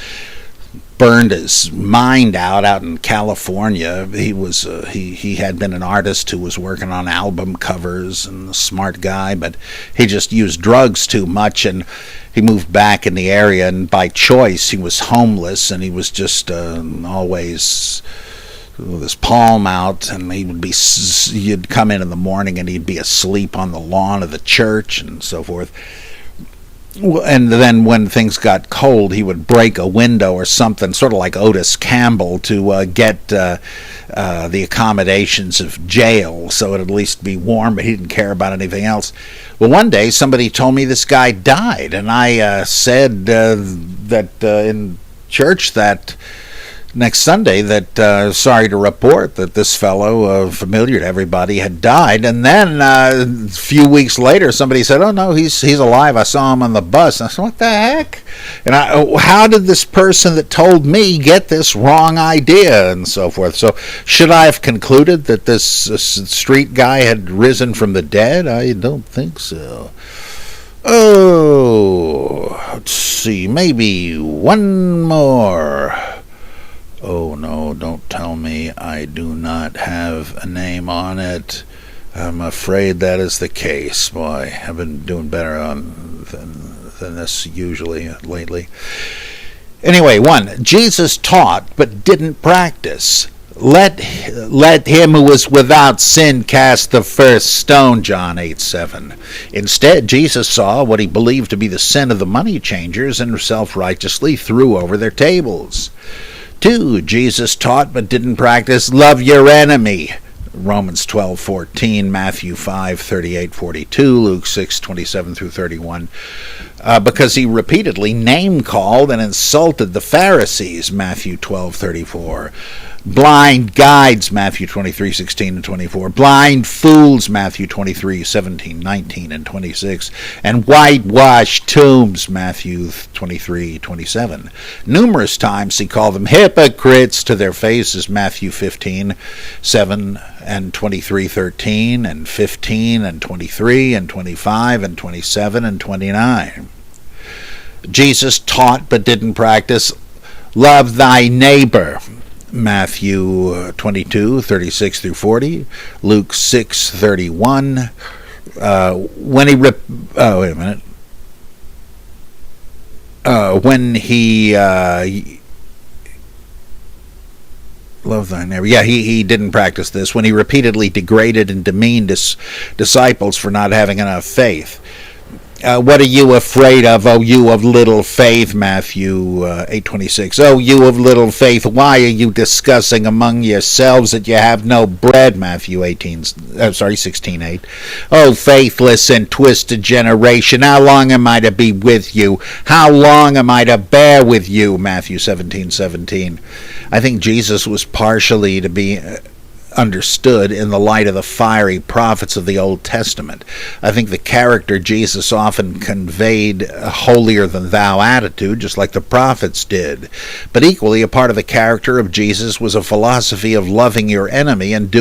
burned his mind out in California. He had been an artist who was working on album covers, and a smart guy, but he just used drugs too much, and he moved back in the area, and by choice he was homeless, and he was just always with his palm out, and you'd come in the morning and he'd be asleep on the lawn of the church and so forth. And then when things got cold, he would break a window or something, sort of like Otis Campbell, to get the accommodations of jail, so it'd at least be warm, but he didn't care about anything else. Well, one day somebody told me this guy died, and I said that in church that next Sunday that sorry to report that this fellow, familiar to everybody, had died. And then a few weeks later, somebody said, "Oh no, he's alive. I saw him on the bus." And I said, "What the heck?" And how did this person that told me get this wrong idea, and so forth? So should I have concluded that this street guy had risen from the dead? I don't think so. Oh, let's see, maybe one more. Oh no, don't tell me I do not have a name on it. I'm afraid that is the case. Boy, I've been doing better than this usually lately. Anyway, one, Jesus taught but didn't practice. Let him who is without sin cast the first stone, John 8:7. Instead, Jesus saw what he believed to be the sin of the money changers and self-righteously threw over their tables. 2. Jesus taught but didn't practice. Love your enemy. Romans 12:14, Matthew 5:38-42, Luke 6:27 through 31. Because he repeatedly name-called and insulted the Pharisees, Matthew 12:34. Blind guides, Matthew 23:16 and 24. Blind fools, Matthew 23:17, 19, and 26. And whitewashed tombs, Matthew 23:27. Numerous times he called them hypocrites to their faces, Matthew 15:7 and 23:13, and 15 and 23 and 25 and 27 and 29. Jesus taught but didn't practice. Love thy neighbor. Matthew 22:36 through 40, Luke 6:31. When he love thy neighbor. Yeah, he didn't practice this. When he repeatedly degraded and demeaned his disciples for not having enough faith. What are you afraid of, O you of little faith? Matthew 8:26. O you of little faith, why are you discussing among yourselves that you have no bread? Matthew 16:8. O faithless and twisted generation, how long am I to be with you? How long am I to bear with you? Matthew 17:17. I think Jesus was partially to be understood in the light of the fiery prophets of the Old Testament. I think the character Jesus often conveyed a holier-than-thou attitude, just like the prophets did. But equally, a part of the character of Jesus was a philosophy of loving your enemy and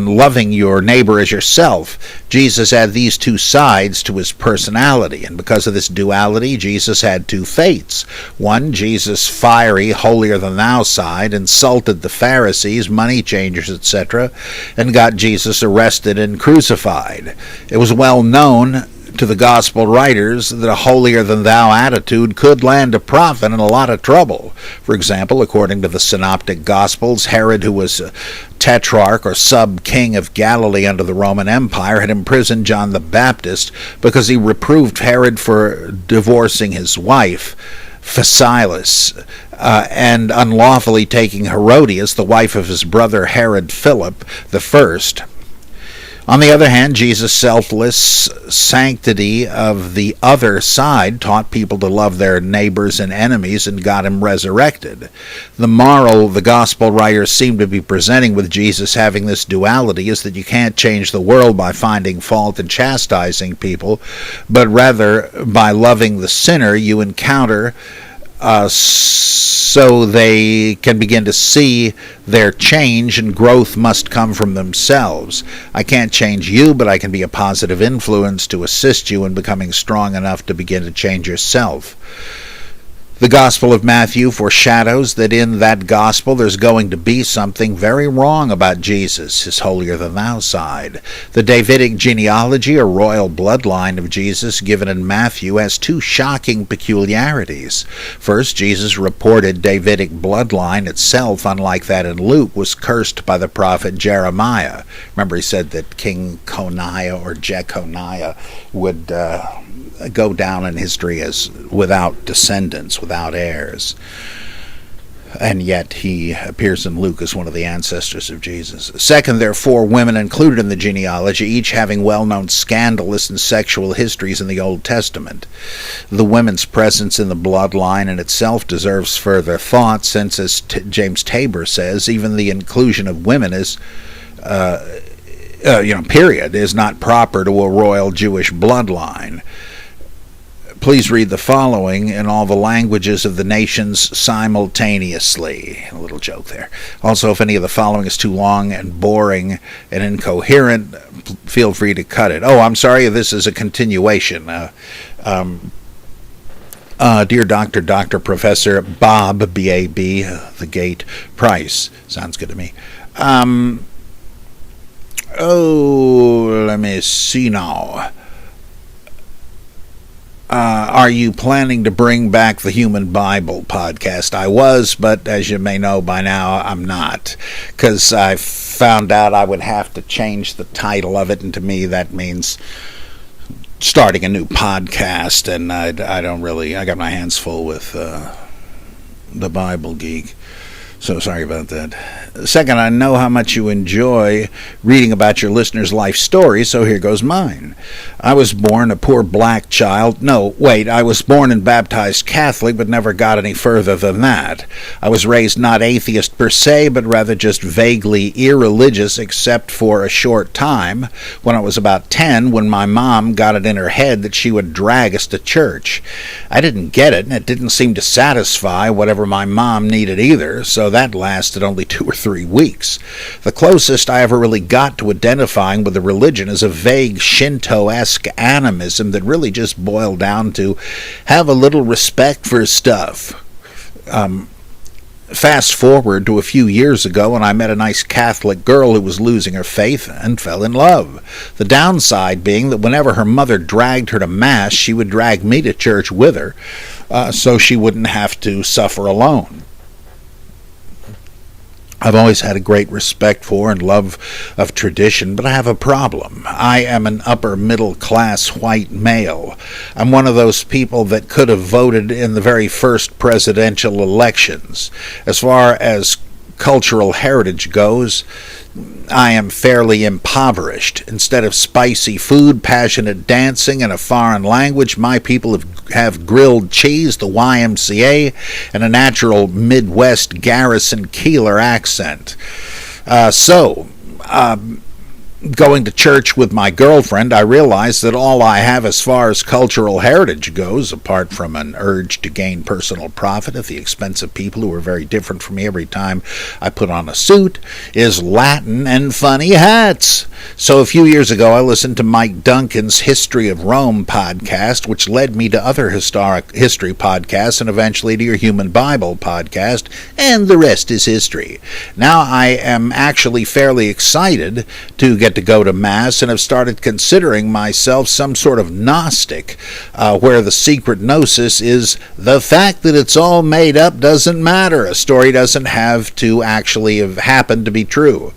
loving your neighbor as yourself. Jesus had these two sides to his personality, and because of this duality, Jesus had two fates. One, Jesus' fiery, holier-than-thou side insulted the Pharisees, money changers, etc., and got Jesus arrested and crucified. It was well known to the gospel writers that a holier-than-thou attitude could land a prophet in a lot of trouble. For example, according to the synoptic gospels, Herod, who was tetrarch or sub-king of Galilee under the Roman Empire, had imprisoned John the Baptist because he reproved Herod for divorcing his wife, Phasaelus, and unlawfully taking Herodias, the wife of his brother Herod Philip the First. On the other hand, Jesus' selfless sanctity of the other side taught people to love their neighbors and enemies and got him resurrected. The moral the gospel writers seem to be presenting with Jesus having this duality is that you can't change the world by finding fault and chastising people, but rather by loving the sinner you encounter so they can begin to see their change, and growth must come from themselves. I can't change you, but I can be a positive influence to assist you in becoming strong enough to begin to change yourself. The Gospel of Matthew foreshadows that in that Gospel there's going to be something very wrong about Jesus, his holier-than-thou side. The Davidic genealogy, or royal bloodline of Jesus given in Matthew, has two shocking peculiarities. First, Jesus' reported Davidic bloodline itself, unlike that in Luke, was cursed by the prophet Jeremiah. Remember, he said that King Coniah or Jeconiah would go down in history as without descendants, without heirs. And yet he appears in Luke as one of the ancestors of Jesus. Second, there are 4 women included in the genealogy, each having well-known scandalous and sexual histories in the Old Testament. The women's presence in the bloodline in itself deserves further thought, since, as James Tabor says, even the inclusion of women is, period, is not proper to a royal Jewish bloodline. Please read the following in all the languages of the nations simultaneously. A little joke there. Also, if any of the following is too long and boring and incoherent, feel free to cut it. Oh, I'm sorry, this is a continuation. Dear Dr. Professor Bob, B-A-B, the Gate, Price. Sounds good to me. Let me see now. Are you planning to bring back the Human Bible podcast? I was, but as you may know by now, I'm not. Because I found out I would have to change the title of it, and to me that means starting a new podcast, and I got my hands full with the Bible Geek. So sorry about that. Second, I know how much you enjoy reading about your listeners' life stories, so here goes mine. I was born a poor black child. I was born and baptized Catholic, but never got any further than that. I was raised not atheist per se, but rather just vaguely irreligious, except for a short time, when I was about 10, when my mom got it in her head that she would drag us to church. I didn't get it, and it didn't seem to satisfy whatever my mom needed either, so that lasted only 2 or 3 weeks. The closest I ever really got to identifying with a religion is a vague Shinto-esque animism that really just boiled down to have a little respect for stuff. Fast forward to a few years ago when I met a nice Catholic girl who was losing her faith and fell in love. The downside being that whenever her mother dragged her to Mass, she would drag me to church with her, so she wouldn't have to suffer alone. I've always had a great respect for and love of tradition, but I have a problem. I am an upper-middle-class white male. I'm one of those people that could have voted in the very first presidential elections. As far as cultural heritage goes, I am fairly impoverished. Instead of spicy food, passionate dancing, and a foreign language, my people have grilled cheese, the YMCA, and a natural Midwest Garrison Keillor accent. Going to church with my girlfriend, I realized that all I have as far as cultural heritage goes, apart from an urge to gain personal profit at the expense of people who are very different from me every time I put on a suit, is Latin and funny hats. So a few years ago, I listened to Mike Duncan's History of Rome podcast, which led me to other history podcasts and eventually to your Human Bible podcast, and the rest is history. Now I am actually fairly excited to get to go to Mass and have started considering myself some sort of Gnostic, where the secret gnosis is the fact that it's all made up doesn't matter. A story doesn't have to actually have happened to be true.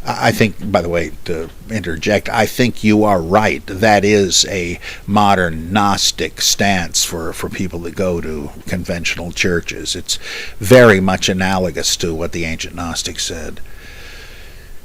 I think, by the way, to interject, I think you are right. That is a modern Gnostic stance for people that go to conventional churches. It's very much analogous to what the ancient Gnostics said.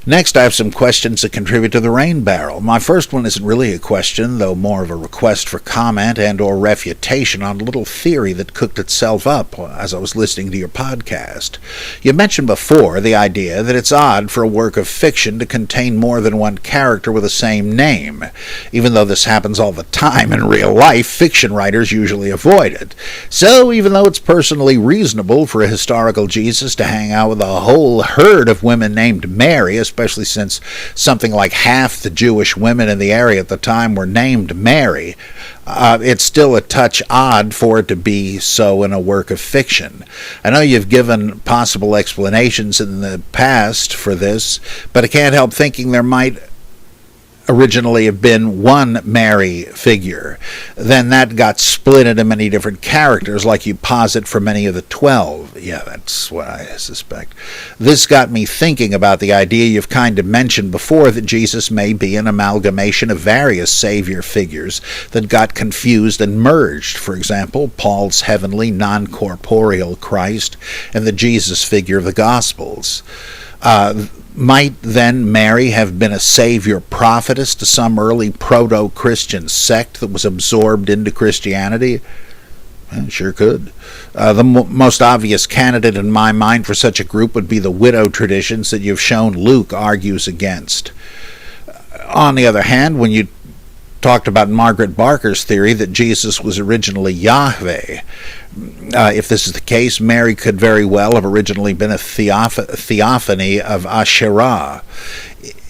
Next, I have some questions that contribute to the rain barrel. My first one isn't really a question, though more of a request for comment and or refutation on a little theory that cooked itself up as I was listening to your podcast. You mentioned before the idea that it's odd for a work of fiction to contain more than one character with the same name. Even though this happens all the time in real life, fiction writers usually avoid it. So, even though it's personally reasonable for a historical Jesus to hang out with a whole herd of women named Mary, especially since something like half the Jewish women in the area at the time were named Mary, it's still a touch odd for it to be so in a work of fiction. I know you've given possible explanations in the past for this, but I can't help thinking there might originally have been one Mary figure. Then that got split into many different characters, like you posit for many of the 12. Yeah, that's what I suspect. This got me thinking about the idea you've kind of mentioned before, that Jesus may be an amalgamation of various Savior figures that got confused and merged. For example, Paul's heavenly, non-corporeal Christ and the Jesus figure of the Gospels. Might then Mary have been a savior prophetess to some early proto-Christian sect that was absorbed into Christianity? Sure could. The most obvious candidate in my mind for such a group would be the widow traditions that you've shown Luke argues against. On the other hand, when you talked about Margaret Barker's theory that Jesus was originally Yahweh, if this is the case, Mary could very well have originally been a theophany of Asherah.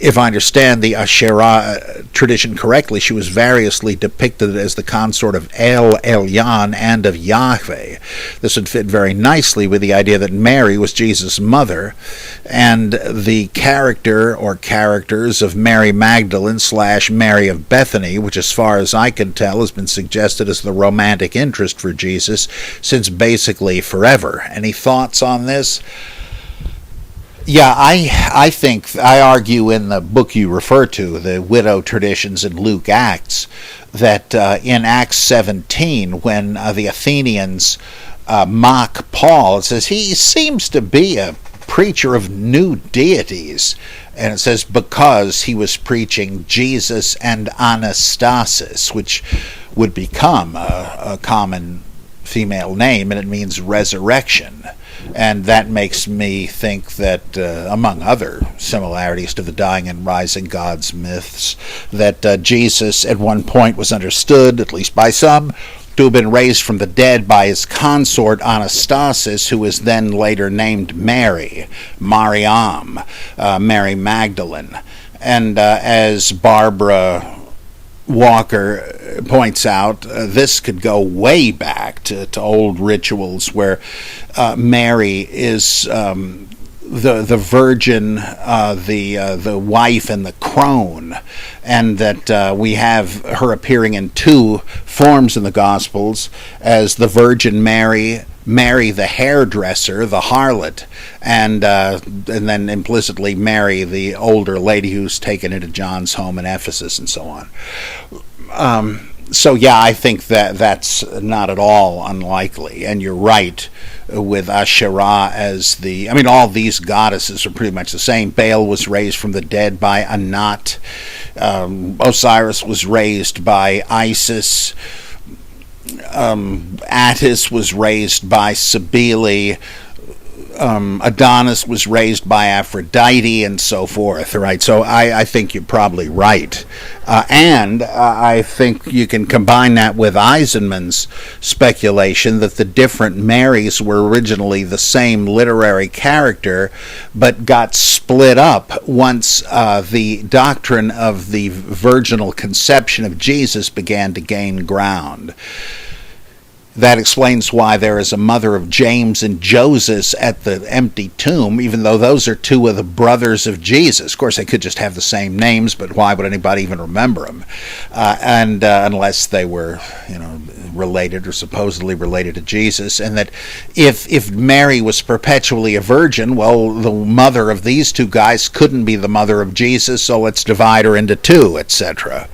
If I understand the Asherah tradition correctly, she was variously depicted as the consort of El Elyon and of Yahweh. This would fit very nicely with the idea that Mary was Jesus' mother, and the character or characters of Mary Magdalene / Mary of Bethany, which as far as I can tell has been suggested as the romantic interest for Jesus since basically forever. Any thoughts on this? Yeah, I think, I argue in the book you refer to, the widow traditions in Luke Acts, that in Acts 17, when the Athenians mock Paul, it says he seems to be a preacher of new deities. And it says because he was preaching Jesus and Anastasis, which would become a common female name, and it means resurrection. And that makes me think that, among other similarities to the dying and rising gods myths, that Jesus at one point was understood, at least by some, to have been raised from the dead by his consort Anastasis, who was then later named Mary, Mariam, Mary Magdalene. And as Barbara Walker points out, this could go way back to old rituals where Mary is the virgin, the wife, and the crone, and that we have her appearing in two forms in the Gospels as the Virgin Mary, Mary the hairdresser, the harlot, and then implicitly Mary, the older lady who's taken into John's home in Ephesus, and so on. So yeah, I think that that's not at all unlikely, and you're right with Asherah as the, I mean, all these goddesses are pretty much the same. Baal was raised from the dead by Anat. Osiris was raised by Isis. Attis was raised by Cybele. Adonis was raised by Aphrodite, and so forth, right? So I think you're probably right. And I think you can combine that with Eisenman's speculation that the different Marys were originally the same literary character, but got split up once the doctrine of the virginal conception of Jesus began to gain ground. That explains why there is a mother of James and Joseph at the empty tomb, even though those are two of the brothers of Jesus. Of course, they could just have the same names, but why would anybody even remember them? And unless they were, related or supposedly related to Jesus. And that if Mary was perpetually a virgin, well, the mother of these two guys couldn't be the mother of Jesus, so let's divide her into two, etc.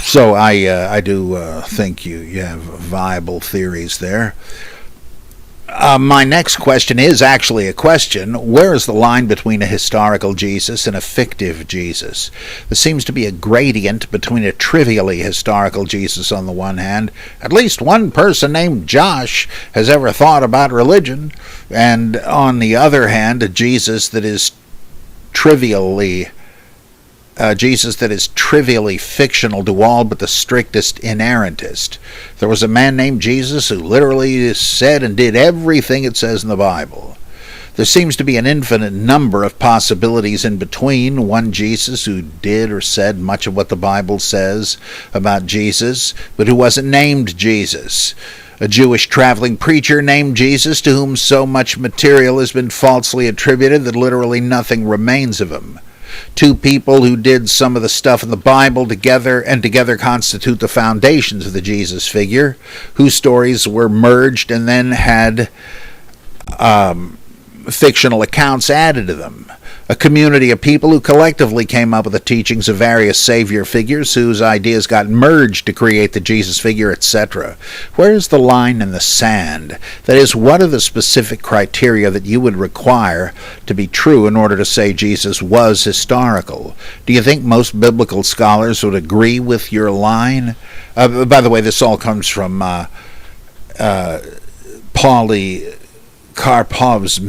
So I do think you have viable theories there. My next question is actually a question. Where is the line between a historical Jesus and a fictive Jesus? There seems to be a gradient between a trivially historical Jesus on the one hand, at least one person named Josh has ever thought about religion, and on the other hand, a Jesus that is trivially fictional to all but the strictest inerrantist. There was a man named Jesus who literally said and did everything it says in the Bible. There seems to be an infinite number of possibilities in between. One Jesus who did or said much of what the Bible says about Jesus, but who wasn't named Jesus. a Jewish traveling preacher named Jesus to whom so much material has been falsely attributed that literally nothing remains of him. Two people who did some of the stuff in the Bible together constitute the foundations of the Jesus figure, whose stories were merged and then had fictional accounts added to them. A community of people who collectively came up with the teachings of various savior figures whose ideas got merged to create the Jesus figure, etc. Where is the line in the sand? That is, what are the specific criteria that you would require to be true in order to say Jesus was historical? Do you think most biblical scholars would agree with your line? By the way, this all comes from Polycarpov's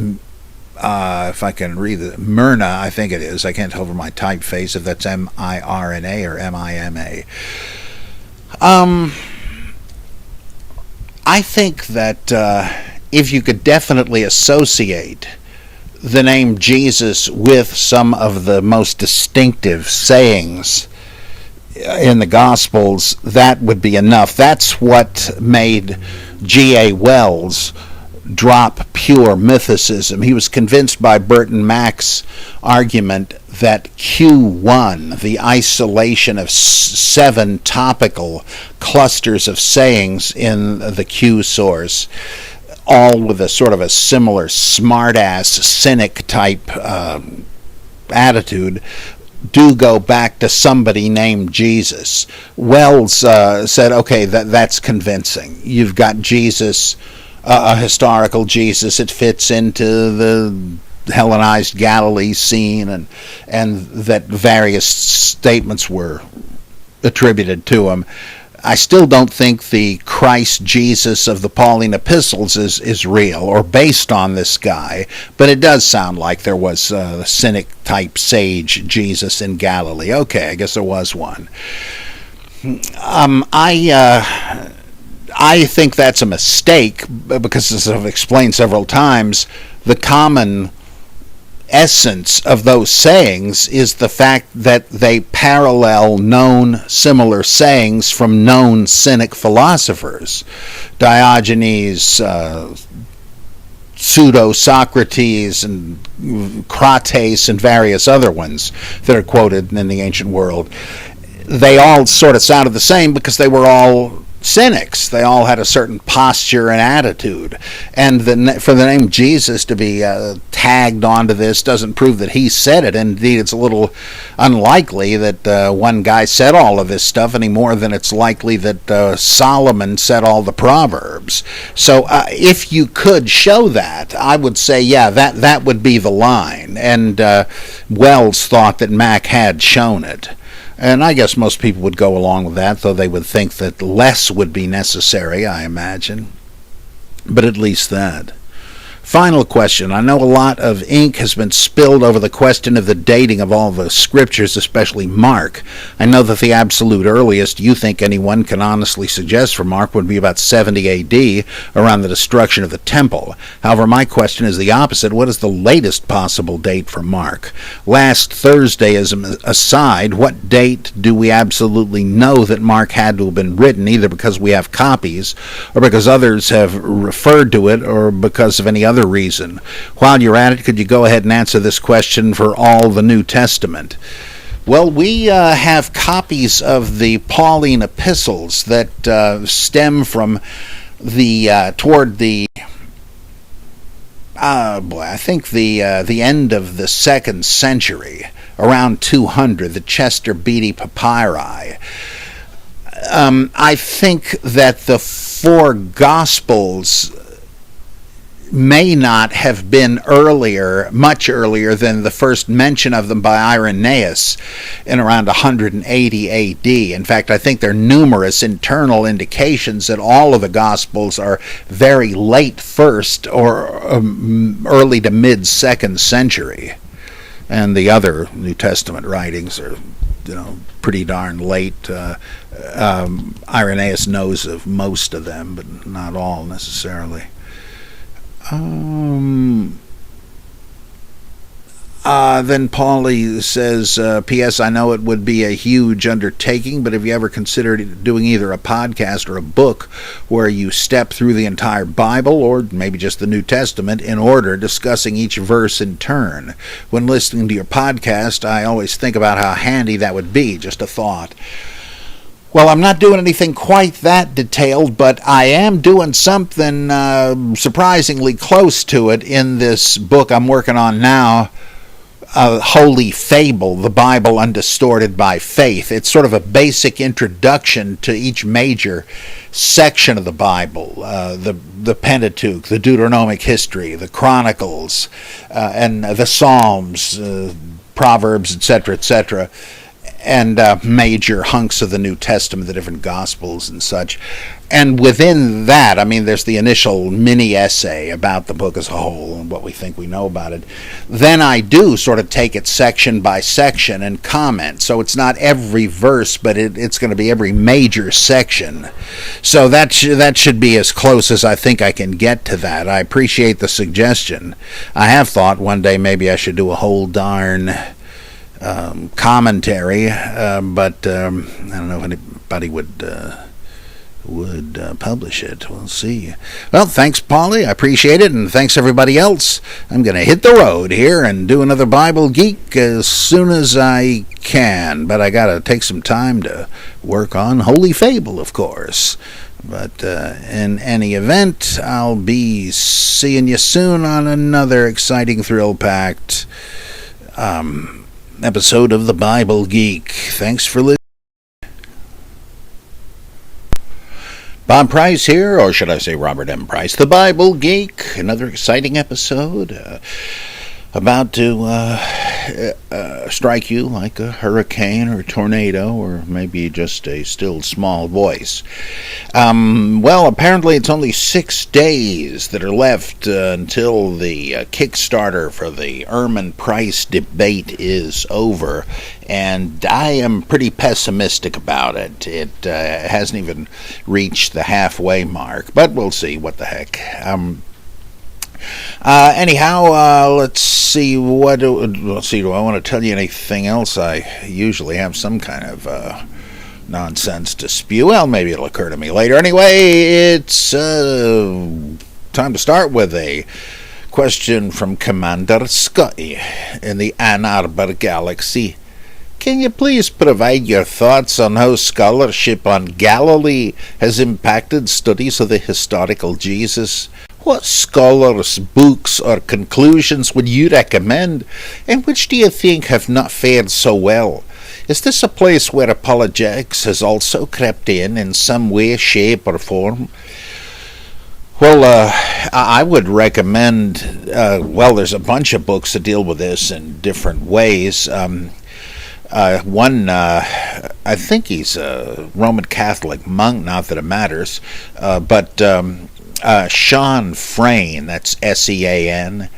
if I can read it, Myrna, I think it is. I can't tell from my typeface if that's M-I-R-N-A or M-I-M-A. I think that if you could definitely associate the name Jesus with some of the most distinctive sayings in the Gospels, that would be enough. That's what made G.A. Wells drop pure mythicism. He was convinced by Burton Mack's argument that Q1, the isolation of 7 topical clusters of sayings in the Q source, all with a sort of a similar smart-ass, cynic type attitude, do go back to somebody named Jesus. Wells said, okay, that's convincing. You've got Jesus, a historical Jesus. It fits into the Hellenized Galilee scene, and that various statements were attributed to him. I still don't think the Christ Jesus of the Pauline epistles is real or based on this guy, but it does sound like there was a cynic type sage Jesus in Galilee. Okay, I guess there was one. I think that's a mistake because, as I've explained several times, the common essence of those sayings is the fact that they parallel known similar sayings from known cynic philosophers. Diogenes, Pseudo-Socrates, and Crates, and various other ones that are quoted in the ancient world. They all sort of sounded the same because they were all cynics. They all had a certain posture and attitude, and for the name Jesus to be tagged onto this doesn't prove that he said it. Indeed, it's a little unlikely that one guy said all of this stuff any more than it's likely that Solomon said all the Proverbs. So if you could show that, I would say, yeah, that would be the line, and Wells thought that Mack had shown it. And I guess most people would go along with that, though they would think that less would be necessary, I imagine. But at least that. Final question. I know a lot of ink has been spilled over the question of the dating of all the scriptures, especially Mark. I know that the absolute earliest you think anyone can honestly suggest for Mark would be about 70 A.D., around the destruction of the temple. However, my question is the opposite. What is the latest possible date for Mark? Last Thursdayism aside, what date do we absolutely know that Mark had to have been written, either because we have copies, or because others have referred to it, or because of any other reason? While you're at it, could you go ahead and answer this question for all the New Testament? Well, we have copies of the Pauline epistles that stem from the I think the end of the 2nd century, around 200, the Chester Beatty Papyri. I think that the 4 Gospels may not have been much earlier than the first mention of them by Irenaeus in around 180 A.D. In fact, I think there are numerous internal indications that all of the Gospels are very late 1st or early to mid-2nd century. And the other New Testament writings are, pretty darn late. Irenaeus knows of most of them, but not all Then Paulie says, P.S. I know it would be a huge undertaking, but have you ever considered doing either a podcast or a book where you step through the entire Bible, or maybe just the New Testament, in order, discussing each verse in turn? When listening to your podcast, I always think about how handy that would be. Just a thought. Well, I'm not doing anything quite that detailed, but I am doing something surprisingly close to it in this book I'm working on now, Holy Fable, the Bible Undistorted by Faith. It's sort of a basic introduction to each major section of the Bible, the Pentateuch, the Deuteronomic history, the Chronicles, and the Psalms, Proverbs, etc., and major hunks of the New Testament, the different Gospels and such. And within that, I mean, there's the initial mini-essay about the book as a whole and what we think we know about it. Then I do sort of take it section by section and comment. So it's not every verse, but it's going to be every major section. So that should be as close as I think I can get to that. I appreciate the suggestion. I have thought one day maybe I should do a whole darn commentary, but I don't know if anybody would publish it. We'll see. Well, thanks, Paulie. I appreciate it, and thanks everybody else. I'm going to hit the road here and do another Bible Geek as soon as I can, but I got to take some time to work on Holy Fable, of course. But in any event, I'll be seeing you soon on another exciting, thrill-packed episode of the Bible Geek. Thanks for listening. Bob Price here, or should I say Robert M. Price, the Bible Geek. Another exciting episode about to strike you like a hurricane or a tornado, or maybe just a still small voice. Well, apparently it's only 6 days that are left until the Kickstarter for the Ehrman Price debate is over, and I am pretty pessimistic about it. It hasn't even reached the halfway mark, but we'll see. What the heck. Anyhow, let's see. Do I want to tell you anything else? I usually have some kind of nonsense to spew. Well, maybe it'll occur to me later. Anyway, it's time to start with a question from Commander Scotty in the Ann Arbor Galaxy. Can you please provide your thoughts on how scholarship on Galilee has impacted studies of the historical Jesus? What scholars, books, or conclusions would you recommend, and which do you think have not fared so well? Is this a place where apologetics has also crept in some way, shape, or form? Well, I would recommend, there's a bunch of books that deal with this in different ways. One, I think he's a Roman Catholic monk, not that it matters, but Sean Freyne, that's Sean Freyne,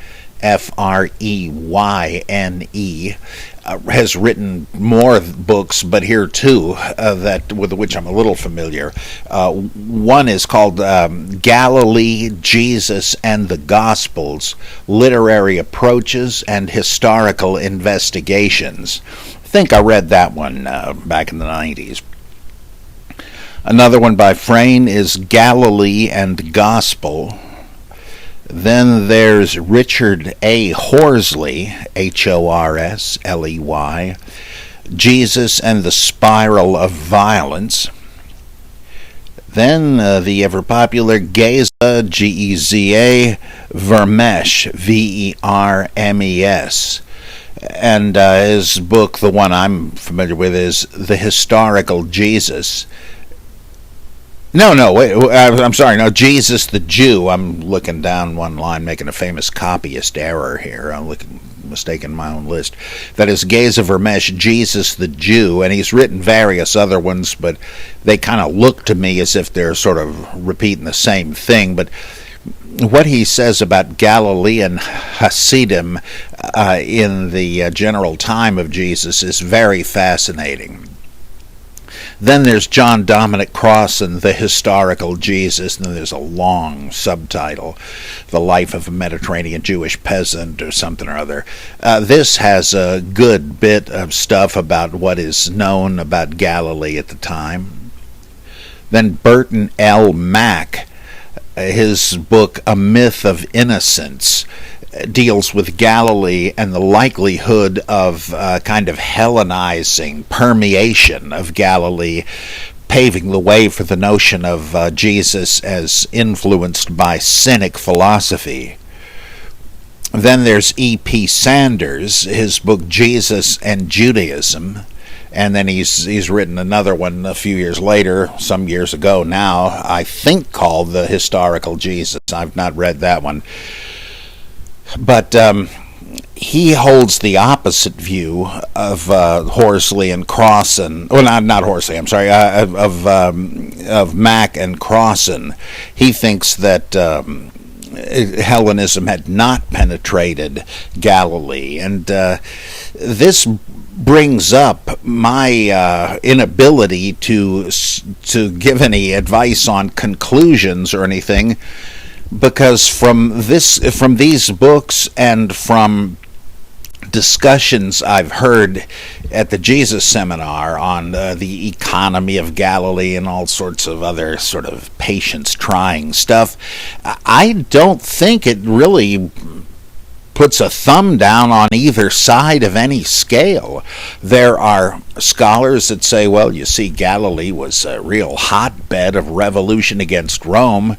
has written more books, but here too, that with which I'm a little familiar. One is called Galilee, Jesus and the Gospels, Literary Approaches and Historical Investigations. I think I read that one back in the 90s. Another one by Freyne is Galilee and Gospel. Then there's Richard A. Horsley, Horsley, Jesus and the Spiral of Violence. Then the ever-popular Geza, Geza, Vermesh, Vermes. And his book, the one I'm familiar with, is The Historical Jesus. I'm sorry. No, Jesus the Jew. I'm looking down one line, making a famous copyist error here. I'm mistaken my own list. That is Geza Vermesh, Jesus the Jew, and he's written various other ones, but they kind of look to me as if they're sort of repeating the same thing. But what he says about Galilean Hasidim in the general time of Jesus is very fascinating. Then there's John Dominic Crossan, The Historical Jesus, and then there's a long subtitle, The Life of a Mediterranean Jewish Peasant or something or other. This has a good bit of stuff about what is known about Galilee at the time. Then Burton L. Mack, his book A Myth of Innocence, deals with Galilee and the likelihood of kind of Hellenizing permeation of Galilee, paving the way for the notion of Jesus as influenced by Cynic philosophy. Then there's E.P. Sanders, his book Jesus and Judaism, and then he's written another one a few years later, some years ago now, I think called The Historical Jesus. I've not read that one. But he holds the opposite view of Horsley and Crossan. Well, not Horsley. I'm sorry. Of Mack and Crossan. He thinks that Hellenism had not penetrated Galilee, and this brings up my inability to give any advice on conclusions or anything. Because from these books and from discussions I've heard at the Jesus Seminar on the economy of Galilee and all sorts of other sort of patience-trying stuff, I don't think it really puts a thumb down on either side of any scale. There are scholars that say, well, you see, Galilee was a real hotbed of revolution against Rome,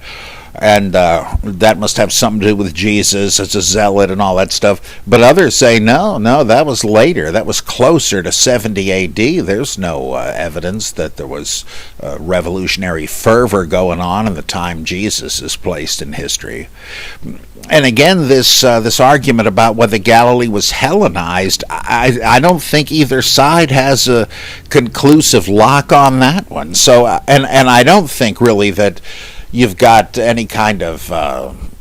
and that must have something to do with Jesus as a zealot and all that stuff. But others say, no, that was later. That was closer to 70 A.D. There's no evidence that there was revolutionary fervor going on in the time Jesus is placed in history. And again, this argument about whether Galilee was Hellenized, I don't think either side has a conclusive lock on that one. So, and I don't think really that you've got any kind of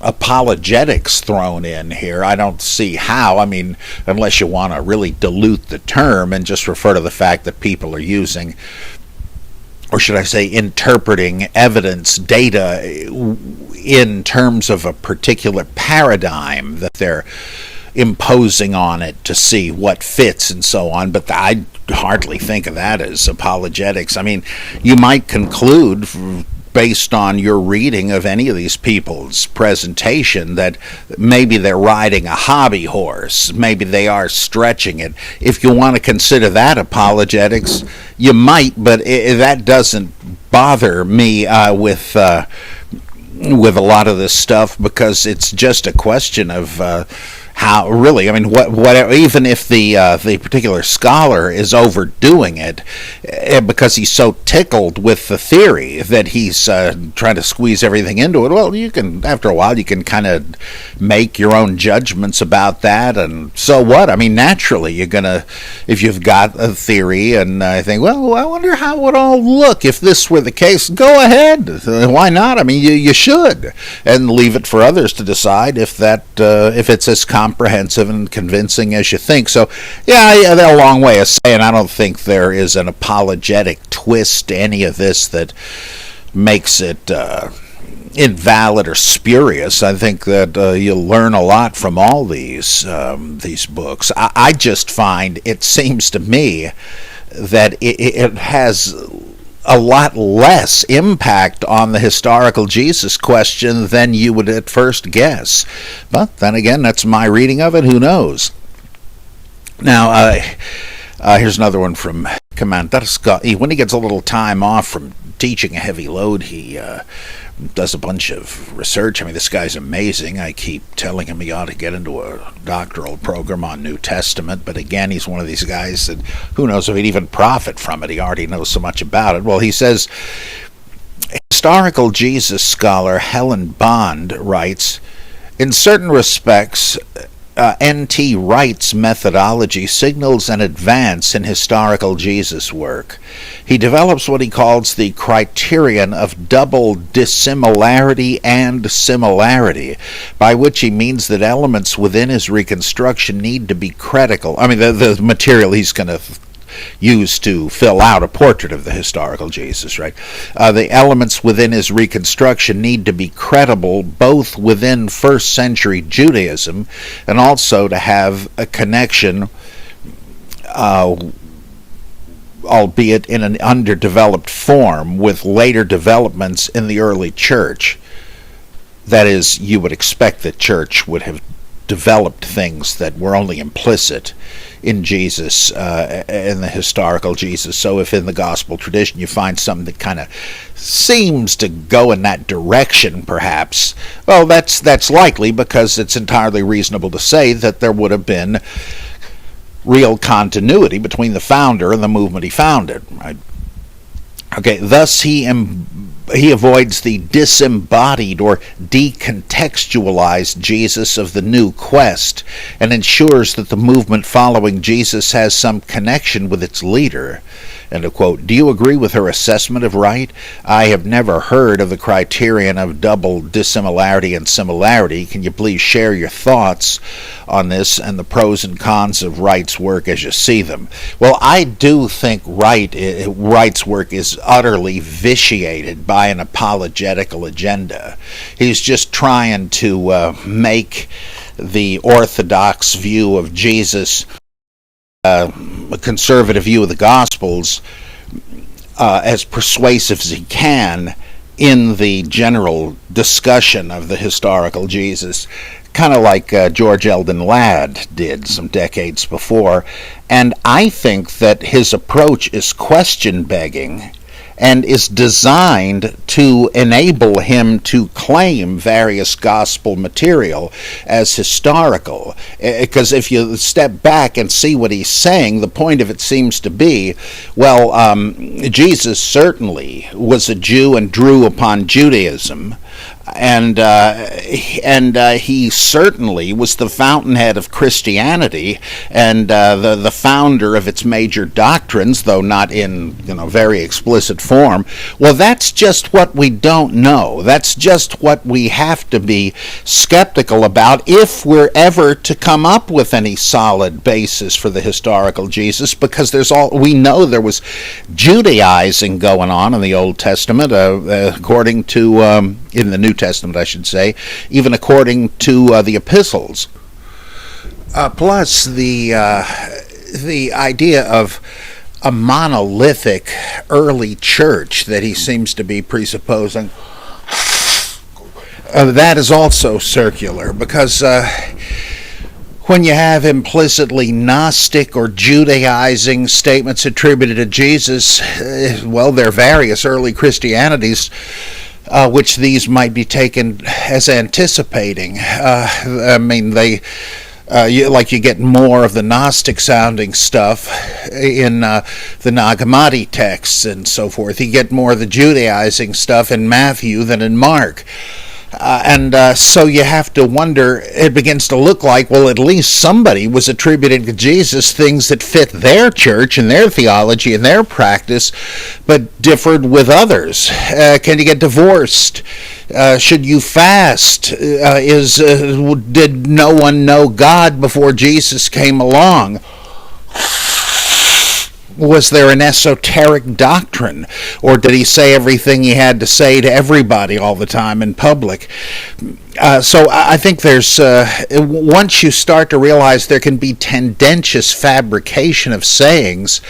apologetics thrown in here. I don't see how. I mean, unless you want to really dilute the term and just refer to the fact that people are using, or should I say, interpreting evidence, data in terms of a particular paradigm that they're imposing on it to see what fits and so on. But I hardly think of that as apologetics. I mean, you might conclude, based on your reading of any of these people's presentation, that maybe they're riding a hobby horse. Maybe they are stretching it. If you want to consider that apologetics, you might, but that doesn't bother me with a lot of this stuff, because it's just a question of how, really, I mean, what even if the particular scholar is overdoing it because he's so tickled with the theory that he's trying to squeeze everything into it, well, you can, after a while, you can kind of make your own judgments about that, and so what? I mean, naturally, you're gonna, if you've got a theory, and I think, well, I wonder how it would all look if this were the case. Go ahead, why not? I mean, you should, and leave it for others to decide if it's as comprehensive and convincing as you think. So, yeah, they're a long way of saying I don't think there is an apologetic twist to any of this that makes it invalid or spurious. I think that you'll learn a lot from all these books. I just find, it seems to me, that it has a lot less impact on the historical Jesus question than you would at first guess. But then again, that's my reading of it. Who knows? Now, here's another one from Commander Scott. When he gets a little time off from teaching a heavy load, he does a bunch of research. I mean, this guy's amazing. I keep telling him he ought to get into a doctoral program on New Testament, but again, he's one of these guys that who knows if he'd even profit from it. He already knows so much about it. Well, he says, historical Jesus scholar Helen Bond writes, in certain respects, N.T. Wright's methodology signals an advance in historical Jesus work. He develops what he calls the criterion of double dissimilarity and similarity, by which he means that elements within his reconstruction need to be critical. I mean, the material he's going to used to fill out a portrait of the historical Jesus, right? The elements within his reconstruction need to be credible both within first century Judaism and also to have a connection, albeit in an underdeveloped form, with later developments in the early church. That is, you would expect that church would have developed things that were only implicit in Jesus, in the historical Jesus. So if in the gospel tradition you find something that kind of seems to go in that direction, perhaps, well, that's likely, because it's entirely reasonable to say that there would have been real continuity between the founder and the movement he founded, right? Okay, thus he avoids the disembodied or decontextualized Jesus of the new quest and ensures that the movement following Jesus has some connection with its leader. End of quote. Do you agree with her assessment of Wright? I have never heard of the criterion of double dissimilarity and similarity. Can you please share your thoughts on this and the pros and cons of Wright's work as you see them? Well, I do think Wright's work is utterly vitiated by an apologetical agenda. He's just trying to make the orthodox view of Jesus, a conservative view of the Gospels, as persuasive as he can in the general discussion of the historical Jesus, kind of like George Eldon Ladd did some decades before. And I think that his approach is question-begging and is designed to enable him to claim various gospel material as historical. Because if you step back and see what he's saying, the point of it seems to be, well, Jesus certainly was a Jew and drew upon Judaism, and he certainly was the fountainhead of Christianity and the founder of its major doctrines, though not in very explicit form. Well, that's just what we don't know. That's just what we have to be skeptical about if we're ever to come up with any solid basis for the historical Jesus, because we know there was Judaizing going on in the Old Testament, according to in the New Testament, I should say, even according to the epistles. Plus, the idea of a monolithic early church that he seems to be presupposing, that is also circular, because when you have implicitly Gnostic or Judaizing statements attributed to Jesus, well, there are various early Christianities which these might be taken as anticipating. I mean, you get more of the Gnostic-sounding stuff in the Nag Hammadi texts and so forth. You get more of the Judaizing stuff in Matthew than in Mark. So you have to wonder, it begins to look like, well, at least somebody was attributing to Jesus things that fit their church and their theology and their practice, but differed with others. Can you get divorced? Should you fast? Did no one know God before Jesus came along? Was there an esoteric doctrine, or did he say everything he had to say to everybody all the time in public? So I think there's, once you start to realize there can be tendentious fabrication of sayings,